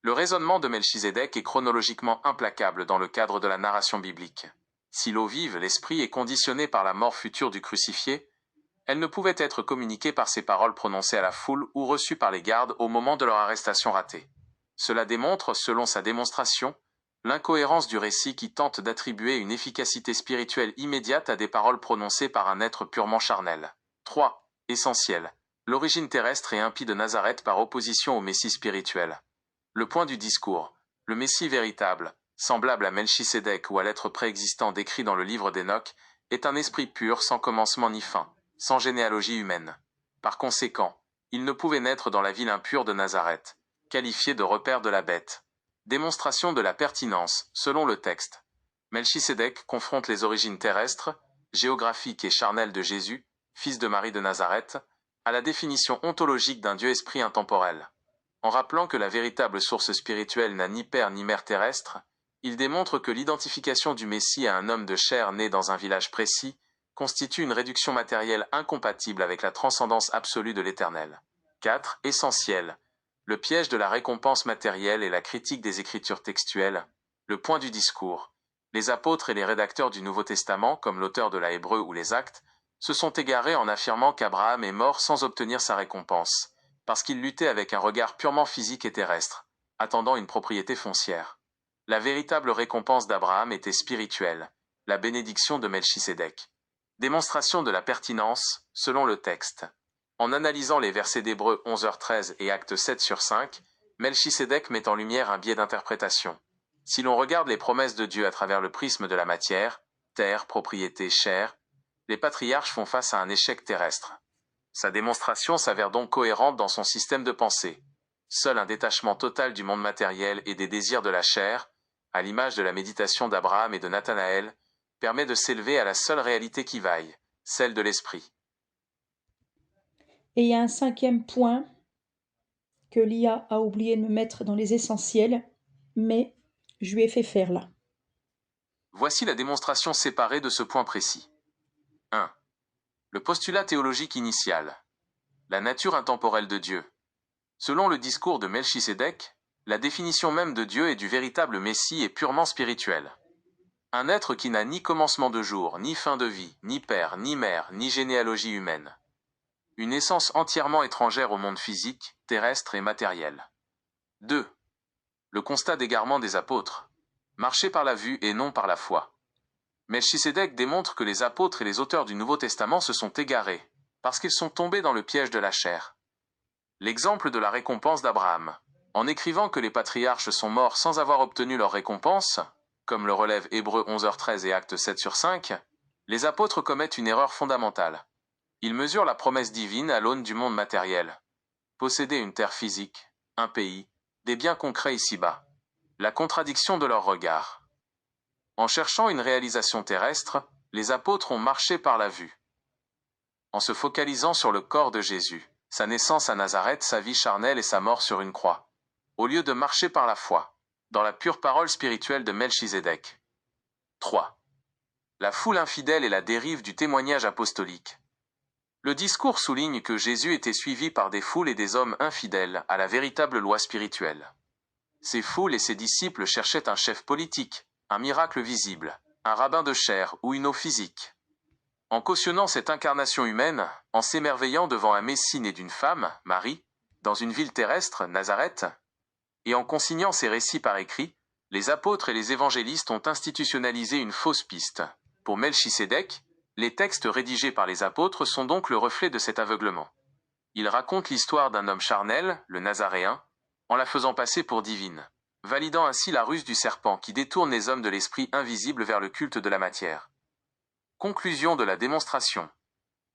Le raisonnement de Melchisédek est chronologiquement implacable dans le cadre de la narration biblique. Si l'eau vive, l'esprit, est conditionné par la mort future du crucifié, elles ne pouvaient être communiquées par ces paroles prononcées à la foule ou reçues par les gardes au moment de leur arrestation ratée. Cela démontre, selon sa démonstration, l'incohérence du récit qui tente d'attribuer une efficacité spirituelle immédiate à des paroles prononcées par un être purement charnel. 3. Essentiel. L'origine terrestre et impie de Nazareth par opposition au Messie spirituel. Le point du discours. Le Messie véritable, semblable à Melchisédek ou à l'être préexistant décrit dans le livre d'Enoch, est un esprit pur sans commencement ni fin, sans généalogie humaine. Par conséquent, il ne pouvait naître dans la ville impure de Nazareth, qualifié de repère de la bête. Démonstration de la pertinence, selon le texte. Melchisédek confronte les origines terrestres, géographiques et charnelles de Jésus, fils de Marie de Nazareth, à la définition ontologique d'un Dieu esprit intemporel. En rappelant que la véritable source spirituelle n'a ni père ni mère terrestre, il démontre que l'identification du Messie à un homme de chair né dans un village précis constitue une réduction matérielle incompatible avec la transcendance absolue de l'Éternel. 4. Essentiel. Le piège de la récompense matérielle et la critique des écritures textuelles. Le point du discours. Les apôtres et les rédacteurs du Nouveau Testament, comme l'auteur de la Hébreu ou les Actes, se sont égarés en affirmant qu'Abraham est mort sans obtenir sa récompense, parce qu'il luttait avec un regard purement physique et terrestre, attendant une propriété foncière. La véritable récompense d'Abraham était spirituelle, la bénédiction de Melchisédek. Démonstration de la pertinence, selon le texte. En analysant les versets d'Hébreux 11h13 et Actes 7/5, Melchisédek met en lumière un biais d'interprétation. Si l'on regarde les promesses de Dieu à travers le prisme de la matière, terre, propriété, chair, les patriarches font face à un échec terrestre. Sa démonstration s'avère donc cohérente dans son système de pensée. Seul un détachement total du monde matériel et des désirs de la chair, à l'image de la méditation d'Abraham et de Nathanaël, permet de s'élever à la seule réalité qui vaille, celle de l'esprit. Et il y a un 5e point que l'IA a oublié de me mettre dans les essentiels, mais je lui ai fait faire là. Voici la démonstration séparée de ce point précis. 1. Le postulat théologique initial. La nature intemporelle de Dieu. Selon le discours de Melchisédek, la définition même de Dieu et du véritable Messie est purement spirituelle. Un être qui n'a ni commencement de jour, ni fin de vie, ni père, ni mère, ni généalogie humaine. Une essence entièrement étrangère au monde physique, terrestre et matériel. 2. Le constat d'égarement des apôtres. Marcher par la vue et non par la foi. Melchisédek démontre que les apôtres et les auteurs du Nouveau Testament se sont égarés, parce qu'ils sont tombés dans le piège de la chair. L'exemple de la récompense d'Abraham. En écrivant que les patriarches sont morts sans avoir obtenu leur récompense, comme le relève Hébreux 11h13 et Actes 7/5, les apôtres commettent une erreur fondamentale. Ils mesurent la promesse divine à l'aune du monde matériel. Posséder une terre physique, un pays, des biens concrets ici-bas. La contradiction de leur regard. En cherchant une réalisation terrestre, les apôtres ont marché par la vue. En se focalisant sur le corps de Jésus, sa naissance à Nazareth, sa vie charnelle et sa mort sur une croix, au lieu de marcher par la foi, dans la pure parole spirituelle de Melchisédek. 3. La foule infidèle et la dérive du témoignage apostolique. Le discours souligne que Jésus était suivi par des foules et des hommes infidèles à la véritable loi spirituelle. Ces foules et ses disciples cherchaient un chef politique, un miracle visible, un rabbin de chair ou une eau physique. En cautionnant cette incarnation humaine, en s'émerveillant devant un Messie né d'une femme, Marie, dans une ville terrestre, Nazareth, et en consignant ces récits par écrit, les apôtres et les évangélistes ont institutionnalisé une fausse piste. Pour Melchisédek, les textes rédigés par les apôtres sont donc le reflet de cet aveuglement. Ils racontent l'histoire d'un homme charnel, le Nazaréen, en la faisant passer pour divine, validant ainsi la ruse du serpent qui détourne les hommes de l'esprit invisible vers le culte de la matière. Conclusion de la démonstration.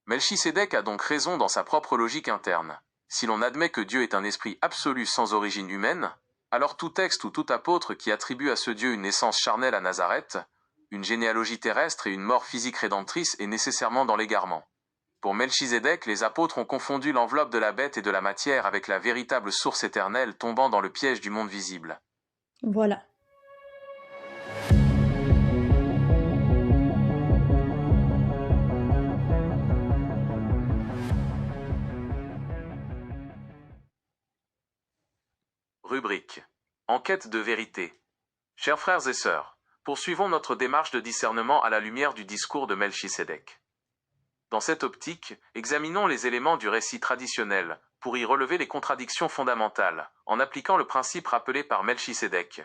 Melchisédek a donc raison dans sa propre logique interne. Si l'on admet que Dieu est un esprit absolu sans origine humaine, alors tout texte ou tout apôtre qui attribue à ce Dieu une naissance charnelle à Nazareth, une généalogie terrestre et une mort physique rédemptrice est nécessairement dans l'égarement. Pour Melchisédek, les apôtres ont confondu l'enveloppe de la bête et de la matière avec la véritable source éternelle tombant dans le piège du monde visible. Voilà. Rubrique. Enquête de vérité. Chers frères et sœurs, poursuivons notre démarche de discernement à la lumière du discours de Melchisédek. Dans cette optique, examinons les éléments du récit traditionnel, pour y relever les contradictions fondamentales, en appliquant le principe rappelé par Melchisédek.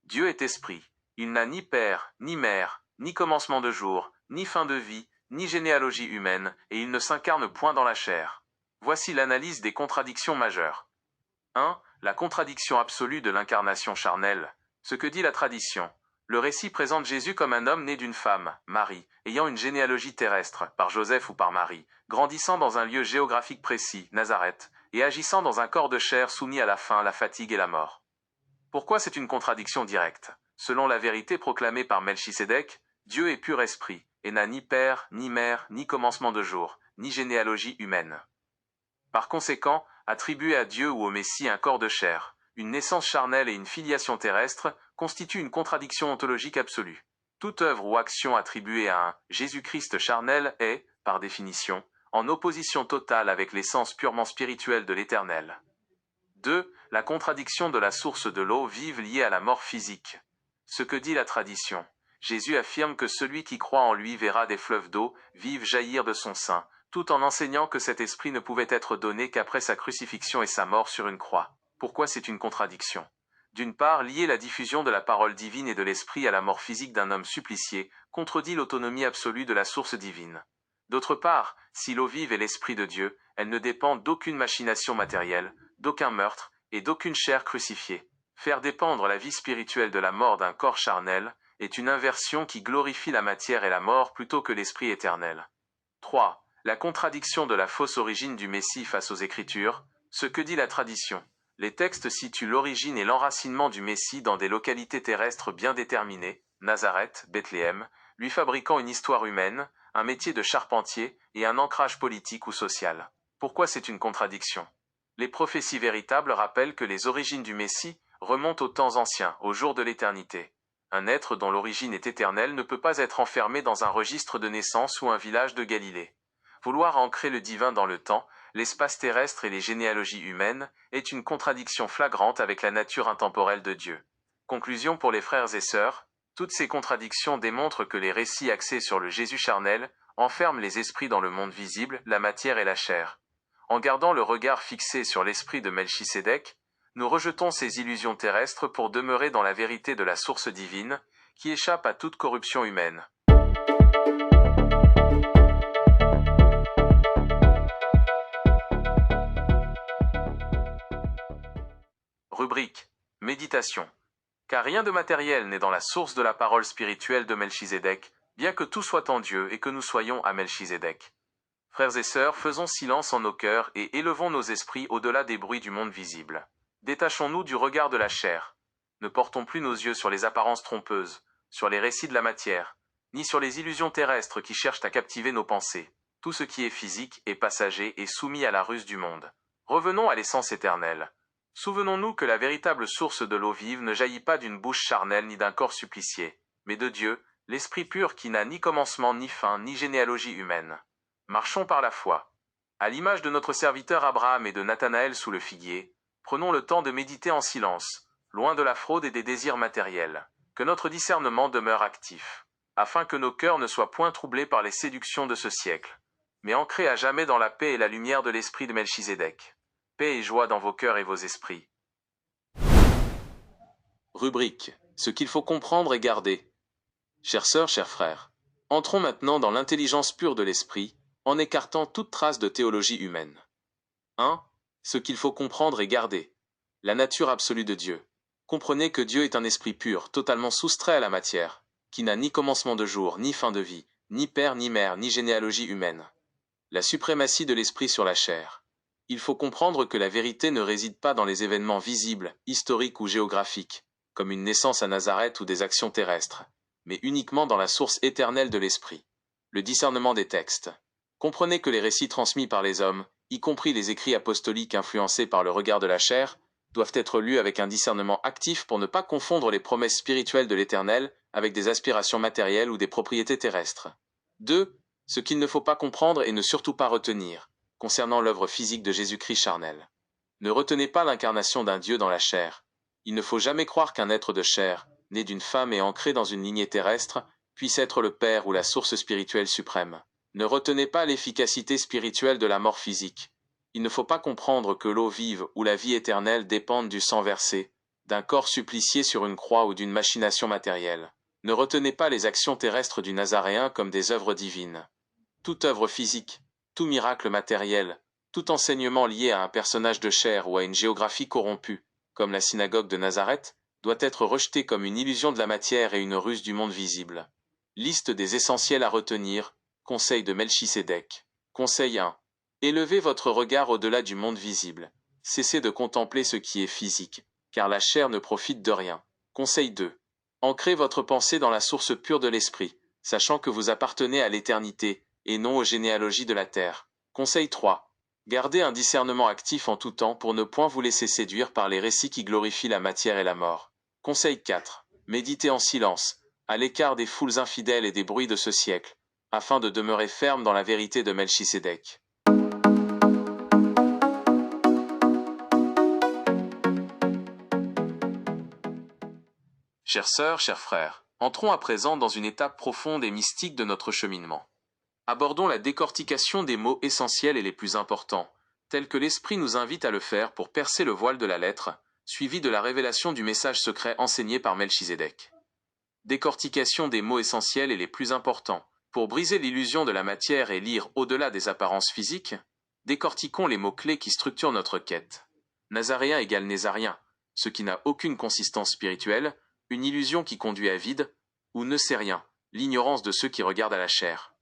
Dieu est esprit. Il n'a ni père, ni mère, ni commencement de jour, ni fin de vie, ni généalogie humaine, et il ne s'incarne point dans la chair. Voici l'analyse des contradictions majeures. 1. La contradiction absolue de l'incarnation charnelle. Ce que dit la tradition. Le récit présente Jésus comme un homme né d'une femme, Marie, ayant une généalogie terrestre, par Joseph ou par Marie, grandissant dans un lieu géographique précis, Nazareth, et agissant dans un corps de chair soumis à la faim, la fatigue et la mort. Pourquoi c'est une contradiction directe? Selon la vérité proclamée par Melchisédek, Dieu est pur esprit, et n'a ni père, ni mère, ni commencement de jour, ni généalogie humaine. Par conséquent, attribuer à Dieu ou au Messie un corps de chair, une naissance charnelle et une filiation terrestre, constitue une contradiction ontologique absolue. Toute œuvre ou action attribuée à un Jésus-Christ charnel est, par définition, en opposition totale avec l'essence purement spirituelle de l'Éternel. 2. La contradiction de la source de l'eau vive liée à la mort physique. Ce que dit la tradition. Jésus affirme que celui qui croit en lui verra des fleuves d'eau vive jaillir de son sein, tout en enseignant que cet esprit ne pouvait être donné qu'après sa crucifixion et sa mort sur une croix. Pourquoi c'est une contradiction? D'une part, lier la diffusion de la parole divine et de l'esprit à la mort physique d'un homme supplicié contredit l'autonomie absolue de la source divine. D'autre part, si l'eau vive est l'esprit de Dieu, elle ne dépend d'aucune machination matérielle, d'aucun meurtre et d'aucune chair crucifiée. Faire dépendre la vie spirituelle de la mort d'un corps charnel est une inversion qui glorifie la matière et la mort plutôt que l'esprit éternel. 3. La contradiction de la fausse origine du Messie face aux Écritures. Ce que dit la tradition. Les textes situent l'origine et l'enracinement du Messie dans des localités terrestres bien déterminées, Nazareth, Bethléem, lui fabriquant une histoire humaine, un métier de charpentier et un ancrage politique ou social. Pourquoi c'est une contradiction? Les prophéties véritables rappellent que les origines du Messie remontent aux temps anciens, au jour de l'éternité. Un être dont l'origine est éternelle ne peut pas être enfermé dans un registre de naissance ou un village de Galilée. Vouloir ancrer le divin dans le temps, l'espace terrestre et les généalogies humaines est une contradiction flagrante avec la nature intemporelle de Dieu. Conclusion pour les frères et sœurs, toutes ces contradictions démontrent que les récits axés sur le Jésus charnel enferment les esprits dans le monde visible, la matière et la chair. En gardant le regard fixé sur l'esprit de Melchisédek, nous rejetons ces illusions terrestres pour demeurer dans la vérité de la source divine, qui échappe à toute corruption humaine. Rubrique. Méditation. Car rien de matériel n'est dans la source de la parole spirituelle de Melchisédek, bien que tout soit en Dieu et que nous soyons à Melchisédek. Frères et sœurs, faisons silence en nos cœurs et élevons nos esprits au-delà des bruits du monde visible. Détachons-nous du regard de la chair. Ne portons plus nos yeux sur les apparences trompeuses, sur les récits de la matière, ni sur les illusions terrestres qui cherchent à captiver nos pensées. Tout ce qui est physique est passager et soumis à la ruse du monde. Revenons à l'essence éternelle. Souvenons-nous que la véritable source de l'eau vive ne jaillit pas d'une bouche charnelle ni d'un corps supplicié, mais de Dieu, l'Esprit pur qui n'a ni commencement ni fin ni généalogie humaine. Marchons par la foi. À l'image de notre serviteur Abraham et de Nathanaël sous le figuier, prenons le temps de méditer en silence, loin de la fraude et des désirs matériels, que notre discernement demeure actif, afin que nos cœurs ne soient point troublés par les séductions de ce siècle, mais ancrés à jamais dans la paix et la lumière de l'esprit de Melchisédek. Paix et joie dans vos cœurs et vos esprits. Rubrique. Ce qu'il faut comprendre et garder. Chères sœurs, chers frères, entrons maintenant dans l'intelligence pure de l'esprit, en écartant toute trace de théologie humaine. 1. Ce qu'il faut comprendre et garder. La nature absolue de Dieu. Comprenez que Dieu est un esprit pur, totalement soustrait à la matière, qui n'a ni commencement de jour, ni fin de vie, ni père, ni mère, ni généalogie humaine. La suprématie de l'esprit sur la chair. Il faut comprendre que la vérité ne réside pas dans les événements visibles, historiques ou géographiques, comme une naissance à Nazareth ou des actions terrestres, mais uniquement dans la source éternelle de l'esprit. Le discernement des textes. Comprenez que les récits transmis par les hommes, y compris les écrits apostoliques influencés par le regard de la chair, doivent être lus avec un discernement actif pour ne pas confondre les promesses spirituelles de l'Éternel avec des aspirations matérielles ou des propriétés terrestres. 2. Ce qu'il ne faut pas comprendre et ne surtout pas retenir, concernant l'œuvre physique de Jésus-Christ charnel. Ne retenez pas l'incarnation d'un Dieu dans la chair. Il ne faut jamais croire qu'un être de chair, né d'une femme et ancré dans une lignée terrestre, puisse être le Père ou la source spirituelle suprême. Ne retenez pas l'efficacité spirituelle de la mort physique. Il ne faut pas comprendre que l'eau vive ou la vie éternelle dépendent du sang versé, d'un corps supplicié sur une croix ou d'une machination matérielle. Ne retenez pas les actions terrestres du Nazaréen comme des œuvres divines. Toute œuvre physique, tout miracle matériel, tout enseignement lié à un personnage de chair ou à une géographie corrompue, comme la synagogue de Nazareth, doit être rejeté comme une illusion de la matière et une ruse du monde visible. Liste des essentiels à retenir, conseil de Melchisédek. Conseil 1. Élevez votre regard au-delà du monde visible. Cessez de contempler ce qui est physique, car la chair ne profite de rien. Conseil 2. Ancrez votre pensée dans la source pure de l'esprit, sachant que vous appartenez à l'éternité, et non aux généalogies de la terre. Conseil 3. Gardez un discernement actif en tout temps pour ne point vous laisser séduire par les récits qui glorifient la matière et la mort. Conseil 4. Méditez en silence, à l'écart des foules infidèles et des bruits de ce siècle, afin de demeurer ferme dans la vérité de Melchisédek. Chères sœurs, chers frères, entrons à présent dans une étape profonde et mystique de notre cheminement. Abordons la décortication des mots essentiels et les plus importants, tels que l'Esprit nous invite à le faire pour percer le voile de la lettre, suivi de la révélation du message secret enseigné par Melchisédek. Décortication des mots essentiels et les plus importants. Pour briser l'illusion de la matière et lire au-delà des apparences physiques, décortiquons les mots-clés qui structurent notre quête. Nazaréen égale Nézarien, ce qui n'a aucune consistance spirituelle, une illusion qui conduit à vide, ou ne sait rien, l'ignorance de ceux qui regardent à la chair.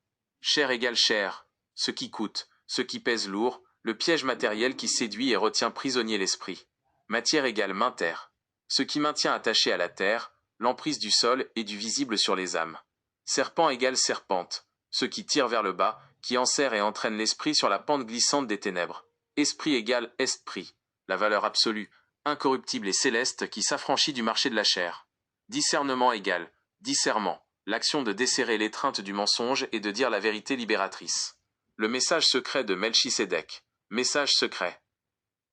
Chair égale chair, ce qui coûte, ce qui pèse lourd, le piège matériel qui séduit et retient prisonnier l'esprit. Matière égale main-terre, ce qui maintient attaché à la terre, l'emprise du sol et du visible sur les âmes. Serpent égale serpente, ce qui tire vers le bas, qui enserre et entraîne l'esprit sur la pente glissante des ténèbres. Esprit égale esprit, la valeur absolue, incorruptible et céleste qui s'affranchit du marché de la chair. Discernement égale discernement, l'action de desserrer l'étreinte du mensonge et de dire la vérité libératrice. Le message secret de Melchisédek. Message secret.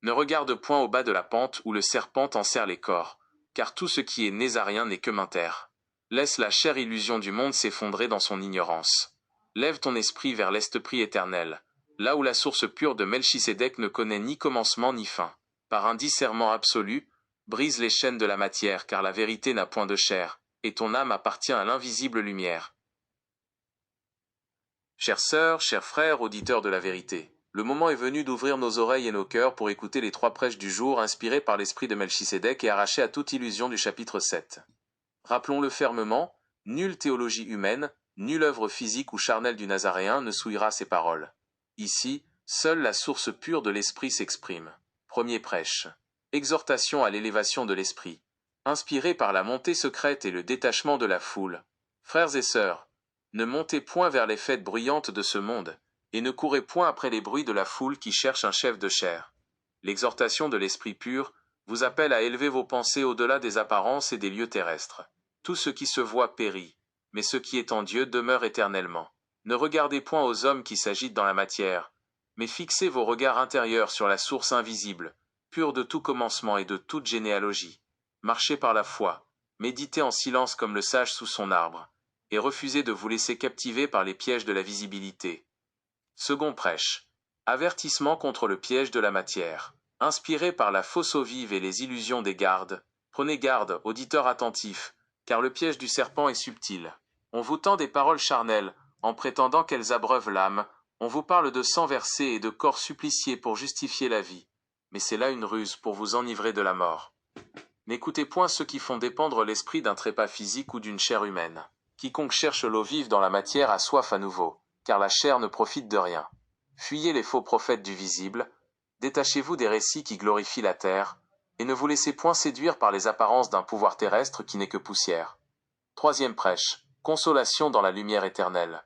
Ne regarde point au bas de la pente où le serpent enserre les corps, car tout ce qui est nésarien n'est que main-terre. Laisse la chère illusion du monde s'effondrer dans son ignorance. Lève ton esprit vers l'esprit éternel, là où la source pure de Melchisédek ne connaît ni commencement ni fin. Par un discernement absolu, brise les chaînes de la matière, car la vérité n'a point de chair, et ton âme appartient à l'invisible lumière. Chères sœurs, chers frères, auditeurs de la vérité, le moment est venu d'ouvrir nos oreilles et nos cœurs pour écouter les 3 prêches du jour inspirés par l'esprit de Melchisédek et arrachés à toute illusion du chapitre 7. Rappelons-le fermement, nulle théologie humaine, nulle œuvre physique ou charnelle du Nazaréen ne souillera ces paroles. Ici, seule la source pure de l'esprit s'exprime. Premier prêche. Exhortation à l'élévation de l'esprit. Inspiré par la montée secrète et le détachement de la foule. Frères et sœurs, ne montez point vers les fêtes bruyantes de ce monde, et ne courez point après les bruits de la foule qui cherche un chef de chair. L'exhortation de l'esprit pur vous appelle à élever vos pensées au-delà des apparences et des lieux terrestres. Tout ce qui se voit périt, mais ce qui est en Dieu demeure éternellement. Ne regardez point aux hommes qui s'agitent dans la matière, mais fixez vos regards intérieurs sur la source invisible, pure de tout commencement et de toute généalogie. Marchez par la foi, méditez en silence comme le sage sous son arbre, et refusez de vous laisser captiver par les pièges de la visibilité. Second prêche. Avertissement contre le piège de la matière. Inspiré par la fausse eau vive et les illusions des gardes, prenez garde, auditeurs attentifs, car le piège du serpent est subtil. On vous tend des paroles charnelles, en prétendant qu'elles abreuvent l'âme, on vous parle de sang versé et de corps suppliciés pour justifier la vie, mais c'est là une ruse pour vous enivrer de la mort. N'écoutez point ceux qui font dépendre l'esprit d'un trépas physique ou d'une chair humaine. Quiconque cherche l'eau vive dans la matière a soif à nouveau, car la chair ne profite de rien. Fuyez les faux prophètes du visible, détachez-vous des récits qui glorifient la terre, et ne vous laissez point séduire par les apparences d'un pouvoir terrestre qui n'est que poussière. Troisième prêche, consolation dans la lumière éternelle.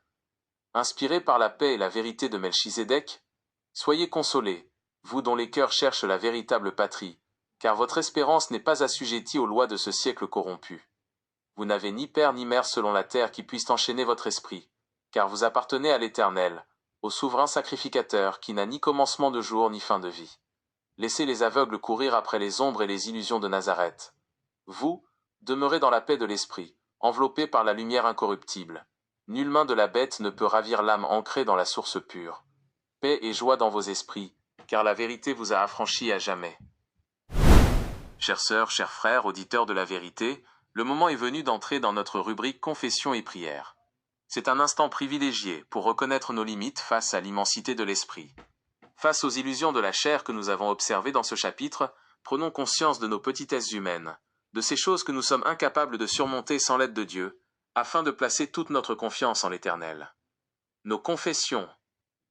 Inspiré par la paix et la vérité de Melchisédek, soyez consolés, vous dont les cœurs cherchent la véritable patrie, car votre espérance n'est pas assujettie aux lois de ce siècle corrompu. Vous n'avez ni père ni mère selon la terre qui puisse enchaîner votre esprit, car vous appartenez à l'Éternel, au souverain sacrificateur qui n'a ni commencement de jour ni fin de vie. Laissez les aveugles courir après les ombres et les illusions de Nazareth. Vous, demeurez dans la paix de l'esprit, enveloppés par la lumière incorruptible. Nulle main de la bête ne peut ravir l'âme ancrée dans la source pure. Paix et joie dans vos esprits, car la vérité vous a affranchis à jamais. Chères sœurs, chers frères, auditeurs de la vérité, le moment est venu d'entrer dans notre rubrique Confession et prière. C'est un instant privilégié pour reconnaître nos limites face à l'immensité de l'esprit. Face aux illusions de la chair que nous avons observées dans ce chapitre, prenons conscience de nos petitesses humaines, de ces choses que nous sommes incapables de surmonter sans l'aide de Dieu, afin de placer toute notre confiance en l'Éternel. Nos confessions.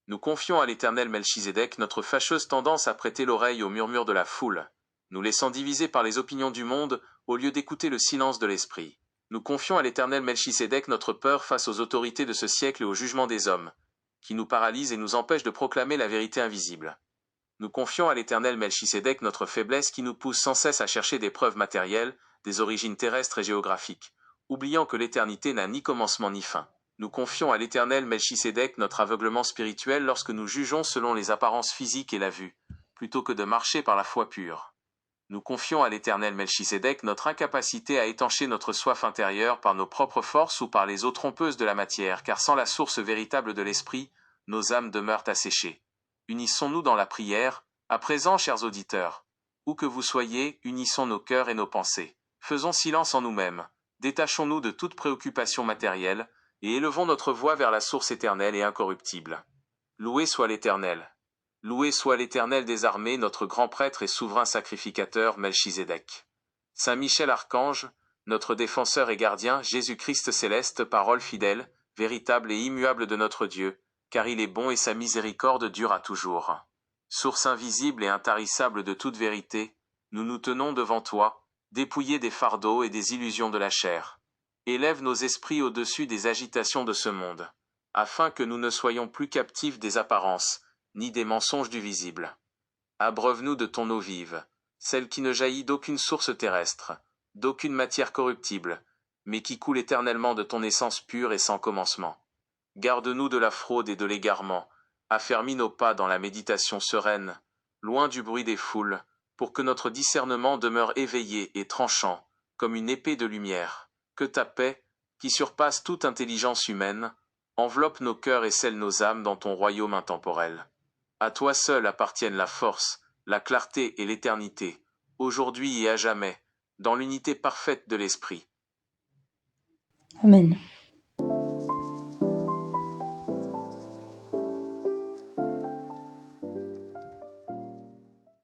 Nous confions à l'Éternel Melchizedek notre fâcheuse tendance à prêter l'oreille aux murmures de la foule, nous laissant diviser par les opinions du monde au lieu d'écouter le silence de l'esprit. Nous confions à l'Éternel Melchizedek notre peur face aux autorités de ce siècle et au jugement des hommes, qui nous paralysent et nous empêchent de proclamer la vérité invisible. Nous confions à l'Éternel Melchizedek notre faiblesse qui nous pousse sans cesse à chercher des preuves matérielles, des origines terrestres et géographiques, oubliant que l'éternité n'a ni commencement ni fin. Nous confions à l'Éternel Melchizedek notre aveuglement spirituel lorsque nous jugeons selon les apparences physiques et la vue, plutôt que de marcher par la foi pure. Nous confions à l'Éternel Melchizedek notre incapacité à étancher notre soif intérieure par nos propres forces ou par les eaux trompeuses de la matière, car sans la source véritable de l'esprit, nos âmes demeurent asséchées. Unissons-nous dans la prière, à présent, chers auditeurs. Où que vous soyez, unissons nos cœurs et nos pensées. Faisons silence en nous-mêmes, détachons-nous de toute préoccupation matérielle, et élevons notre voix vers la source éternelle et incorruptible. Loué soit l'Éternel. Loué soit l'Éternel des armées, notre grand prêtre et souverain sacrificateur Melchizedek. Saint Michel Archange, notre défenseur et gardien, Jésus-Christ céleste, parole fidèle, véritable et immuable de notre Dieu, car il est bon et sa miséricorde dure à toujours. Source invisible et intarissable de toute vérité, nous nous tenons devant toi, dépouillés des fardeaux et des illusions de la chair. Élève nos esprits au-dessus des agitations de ce monde, afin que nous ne soyons plus captifs des apparences, ni des mensonges du visible. Abreuve-nous de ton eau vive, celle qui ne jaillit d'aucune source terrestre, d'aucune matière corruptible, mais qui coule éternellement de ton essence pure et sans commencement. Garde-nous de la fraude et de l'égarement, affermis nos pas dans la méditation sereine, loin du bruit des foules, pour que notre discernement demeure éveillé et tranchant, comme une épée de lumière, que ta paix, qui surpasse toute intelligence humaine, enveloppe nos cœurs et scelle nos âmes dans ton royaume intemporel. À toi seul appartiennent la force, la clarté et l'éternité, aujourd'hui et à jamais, dans l'unité parfaite de l'Esprit. Amen.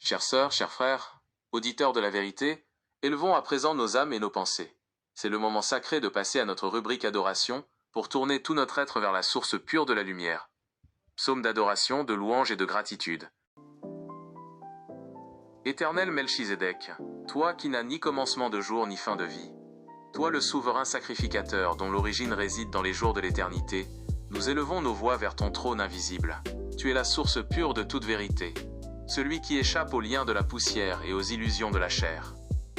Chères sœurs, chers frères, auditeurs de la vérité, élevons à présent nos âmes et nos pensées. C'est le moment sacré de passer à notre rubrique adoration, pour tourner tout notre être vers la source pure de la lumière. Psaume d'adoration, de louange et de gratitude. Éternel Melchizedek, toi qui n'as ni commencement de jour ni fin de vie, toi le souverain sacrificateur dont l'origine réside dans les jours de l'éternité, nous élevons nos voix vers ton trône invisible. Tu es la source pure de toute vérité, celui qui échappe aux liens de la poussière et aux illusions de la chair.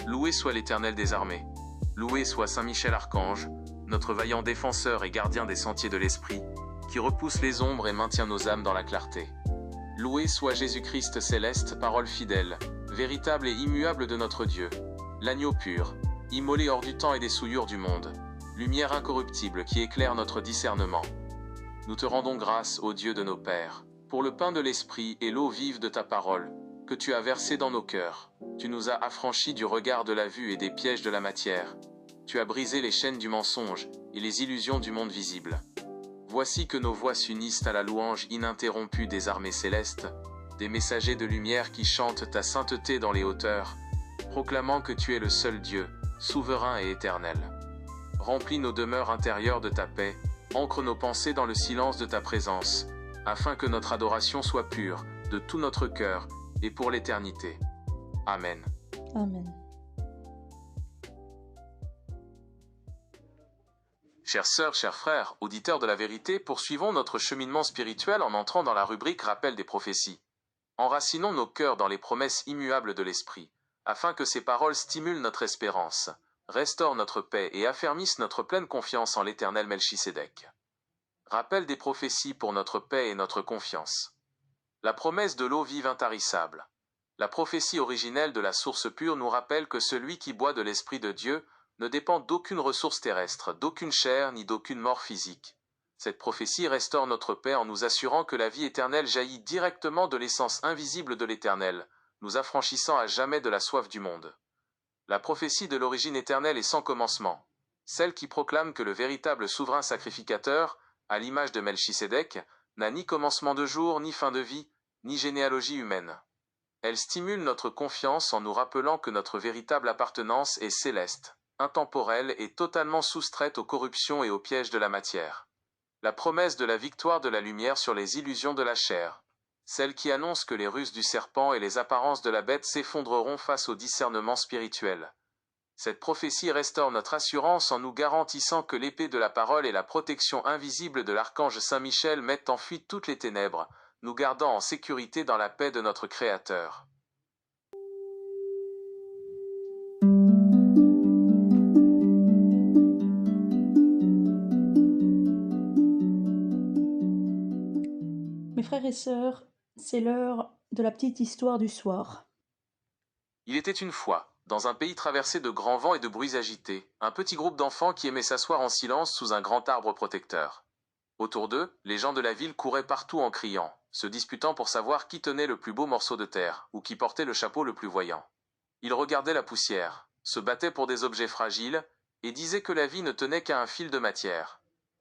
Loué soit l'Éternel des armées, loué soit Saint Michel Archange, notre vaillant défenseur et gardien des sentiers de l'esprit, qui repousse les ombres et maintient nos âmes dans la clarté. Loué soit Jésus-Christ céleste, parole fidèle, véritable et immuable de notre Dieu, l'agneau pur, immolé hors du temps et des souillures du monde, lumière incorruptible qui éclaire notre discernement. Nous te rendons grâce, ô Dieu de nos pères, pour le pain de l'esprit et l'eau vive de ta parole, que tu as versé dans nos cœurs. Tu nous as affranchis du regard de la vue et des pièges de la matière. Tu as brisé les chaînes du mensonge et les illusions du monde visible. Voici que nos voix s'unissent à la louange ininterrompue des armées célestes, des messagers de lumière qui chantent ta sainteté dans les hauteurs, proclamant que tu es le seul Dieu, souverain et éternel. Remplis nos demeures intérieures de ta paix, ancre nos pensées dans le silence de ta présence, afin que notre adoration soit pure, de tout notre cœur, et pour l'éternité. Amen. Amen. Chères sœurs, chers frères, auditeurs de la vérité, poursuivons notre cheminement spirituel en entrant dans la rubrique Rappel des prophéties. Enracinons nos cœurs dans les promesses immuables de l'Esprit, afin que ces paroles stimulent notre espérance, restaurent notre paix et affermissent notre pleine confiance en l'Éternel Melchizedek. Rappel des prophéties pour notre paix et notre confiance. La promesse de l'eau vive intarissable. La prophétie originelle de la source pure nous rappelle que celui qui boit de l'Esprit de Dieu ne dépend d'aucune ressource terrestre, d'aucune chair ni d'aucune mort physique. Cette prophétie restaure notre paix en nous assurant que la vie éternelle jaillit directement de l'essence invisible de l'Éternel, nous affranchissant à jamais de la soif du monde. La prophétie de l'origine éternelle est sans commencement, celle qui proclame que le véritable souverain sacrificateur, à l'image de Melchisédek, n'a ni commencement de jour, ni fin de vie, ni généalogie humaine. Elle stimule notre confiance en nous rappelant que notre véritable appartenance est céleste, intemporelle et totalement soustraite aux corruptions et aux pièges de la matière. La promesse de la victoire de la lumière sur les illusions de la chair, celle qui annonce que les ruses du serpent et les apparences de la bête s'effondreront face au discernement spirituel. Cette prophétie restaure notre assurance en nous garantissant que l'épée de la parole et la protection invisible de l'archange Saint-Michel mettent en fuite toutes les ténèbres, nous gardant en sécurité dans la paix de notre Créateur. Mes frères et sœurs, c'est l'heure de la petite histoire du soir. Il était une fois, dans un pays traversé de grands vents et de bruits agités, un petit groupe d'enfants qui aimaient s'asseoir en silence sous un grand arbre protecteur. Autour d'eux, les gens de la ville couraient partout en criant, se disputant pour savoir qui tenait le plus beau morceau de terre, ou qui portait le chapeau le plus voyant. Ils regardaient la poussière, se battaient pour des objets fragiles, et disaient que la vie ne tenait qu'à un fil de matière.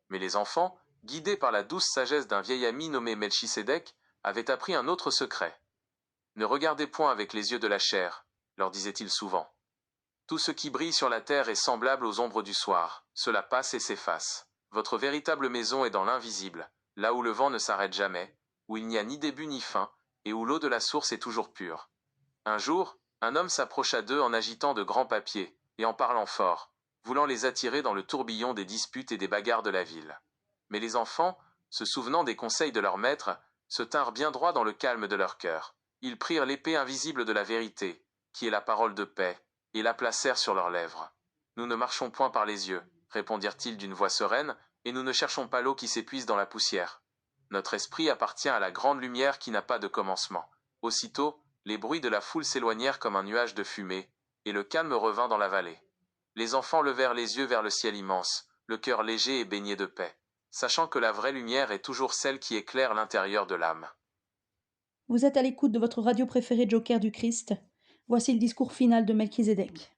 Mais les enfants, guidés par la douce sagesse d'un vieil ami nommé Melchisédek, avaient appris un autre secret. « Ne regardez point avec les yeux de la chair », leur disait-il souvent. « Tout ce qui brille sur la terre est semblable aux ombres du soir, cela passe et s'efface. Votre véritable maison est dans l'invisible, là où le vent ne s'arrête jamais, où il n'y a ni début ni fin, et où l'eau de la source est toujours pure. » Un jour, un homme s'approcha d'eux en agitant de grands papiers, et en parlant fort, voulant les attirer dans le tourbillon des disputes et des bagarres de la ville. Mais les enfants, se souvenant des conseils de leur maître, se tinrent bien droit dans le calme de leur cœur. Ils prirent l'épée invisible de la vérité, qui est la parole de paix, et la placèrent sur leurs lèvres. « Nous ne marchons point par les yeux, » répondirent-ils d'une voix sereine, « et nous ne cherchons pas l'eau qui s'épuise dans la poussière. Notre esprit appartient à la grande lumière qui n'a pas de commencement. » Aussitôt, les bruits de la foule s'éloignèrent comme un nuage de fumée, et le calme revint dans la vallée. Les enfants levèrent les yeux vers le ciel immense, le cœur léger et baigné de paix, sachant que la vraie lumière est toujours celle qui éclaire l'intérieur de l'âme. Vous êtes à l'écoute de votre radio préférée Joker du Christ. Voici le discours final de Melchisédek.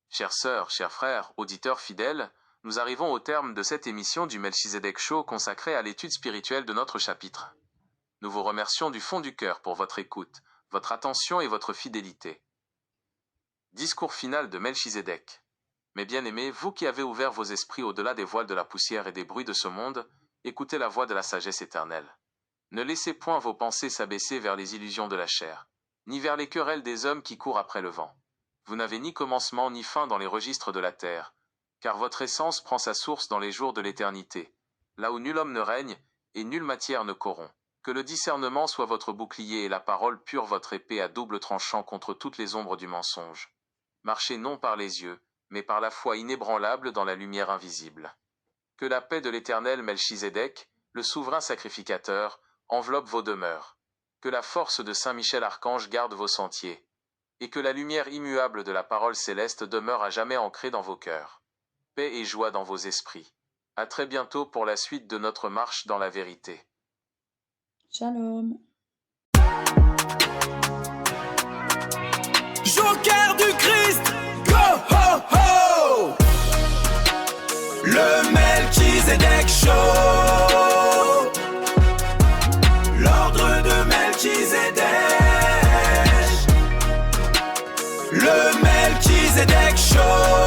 Chères sœurs, chers frères, auditeurs fidèles, nous arrivons au terme de cette émission du Melchisédek Show consacrée à l'étude spirituelle de notre chapitre. Nous vous remercions du fond du cœur pour votre écoute, votre attention et votre fidélité. Discours final de Melchisédek. Mes bien-aimés, vous qui avez ouvert vos esprits au-delà des voiles de la poussière et des bruits de ce monde, écoutez la voix de la sagesse éternelle. Ne laissez point vos pensées s'abaisser vers les illusions de la chair, ni vers les querelles des hommes qui courent après le vent. Vous n'avez ni commencement ni fin dans les registres de la terre, car votre essence prend sa source dans les jours de l'éternité, là où nul homme ne règne et nulle matière ne corrompt. Que le discernement soit votre bouclier et la parole pure votre épée à double tranchant contre toutes les ombres du mensonge. Marchez non par les yeux, mais par la foi inébranlable dans la lumière invisible. Que la paix de l'Éternel Melchisédek, le souverain sacrificateur, enveloppe vos demeures. Que la force de Saint Michel Archange garde vos sentiers. Et que la lumière immuable de la parole céleste demeure à jamais ancrée dans vos cœurs. Paix et joie dans vos esprits. À très bientôt pour la suite de notre marche dans la vérité. Shalom. Joker du Christ, go ho ho. Le Melchisédek Show. L'ordre de Melchisédek. Le Melchisédek Show.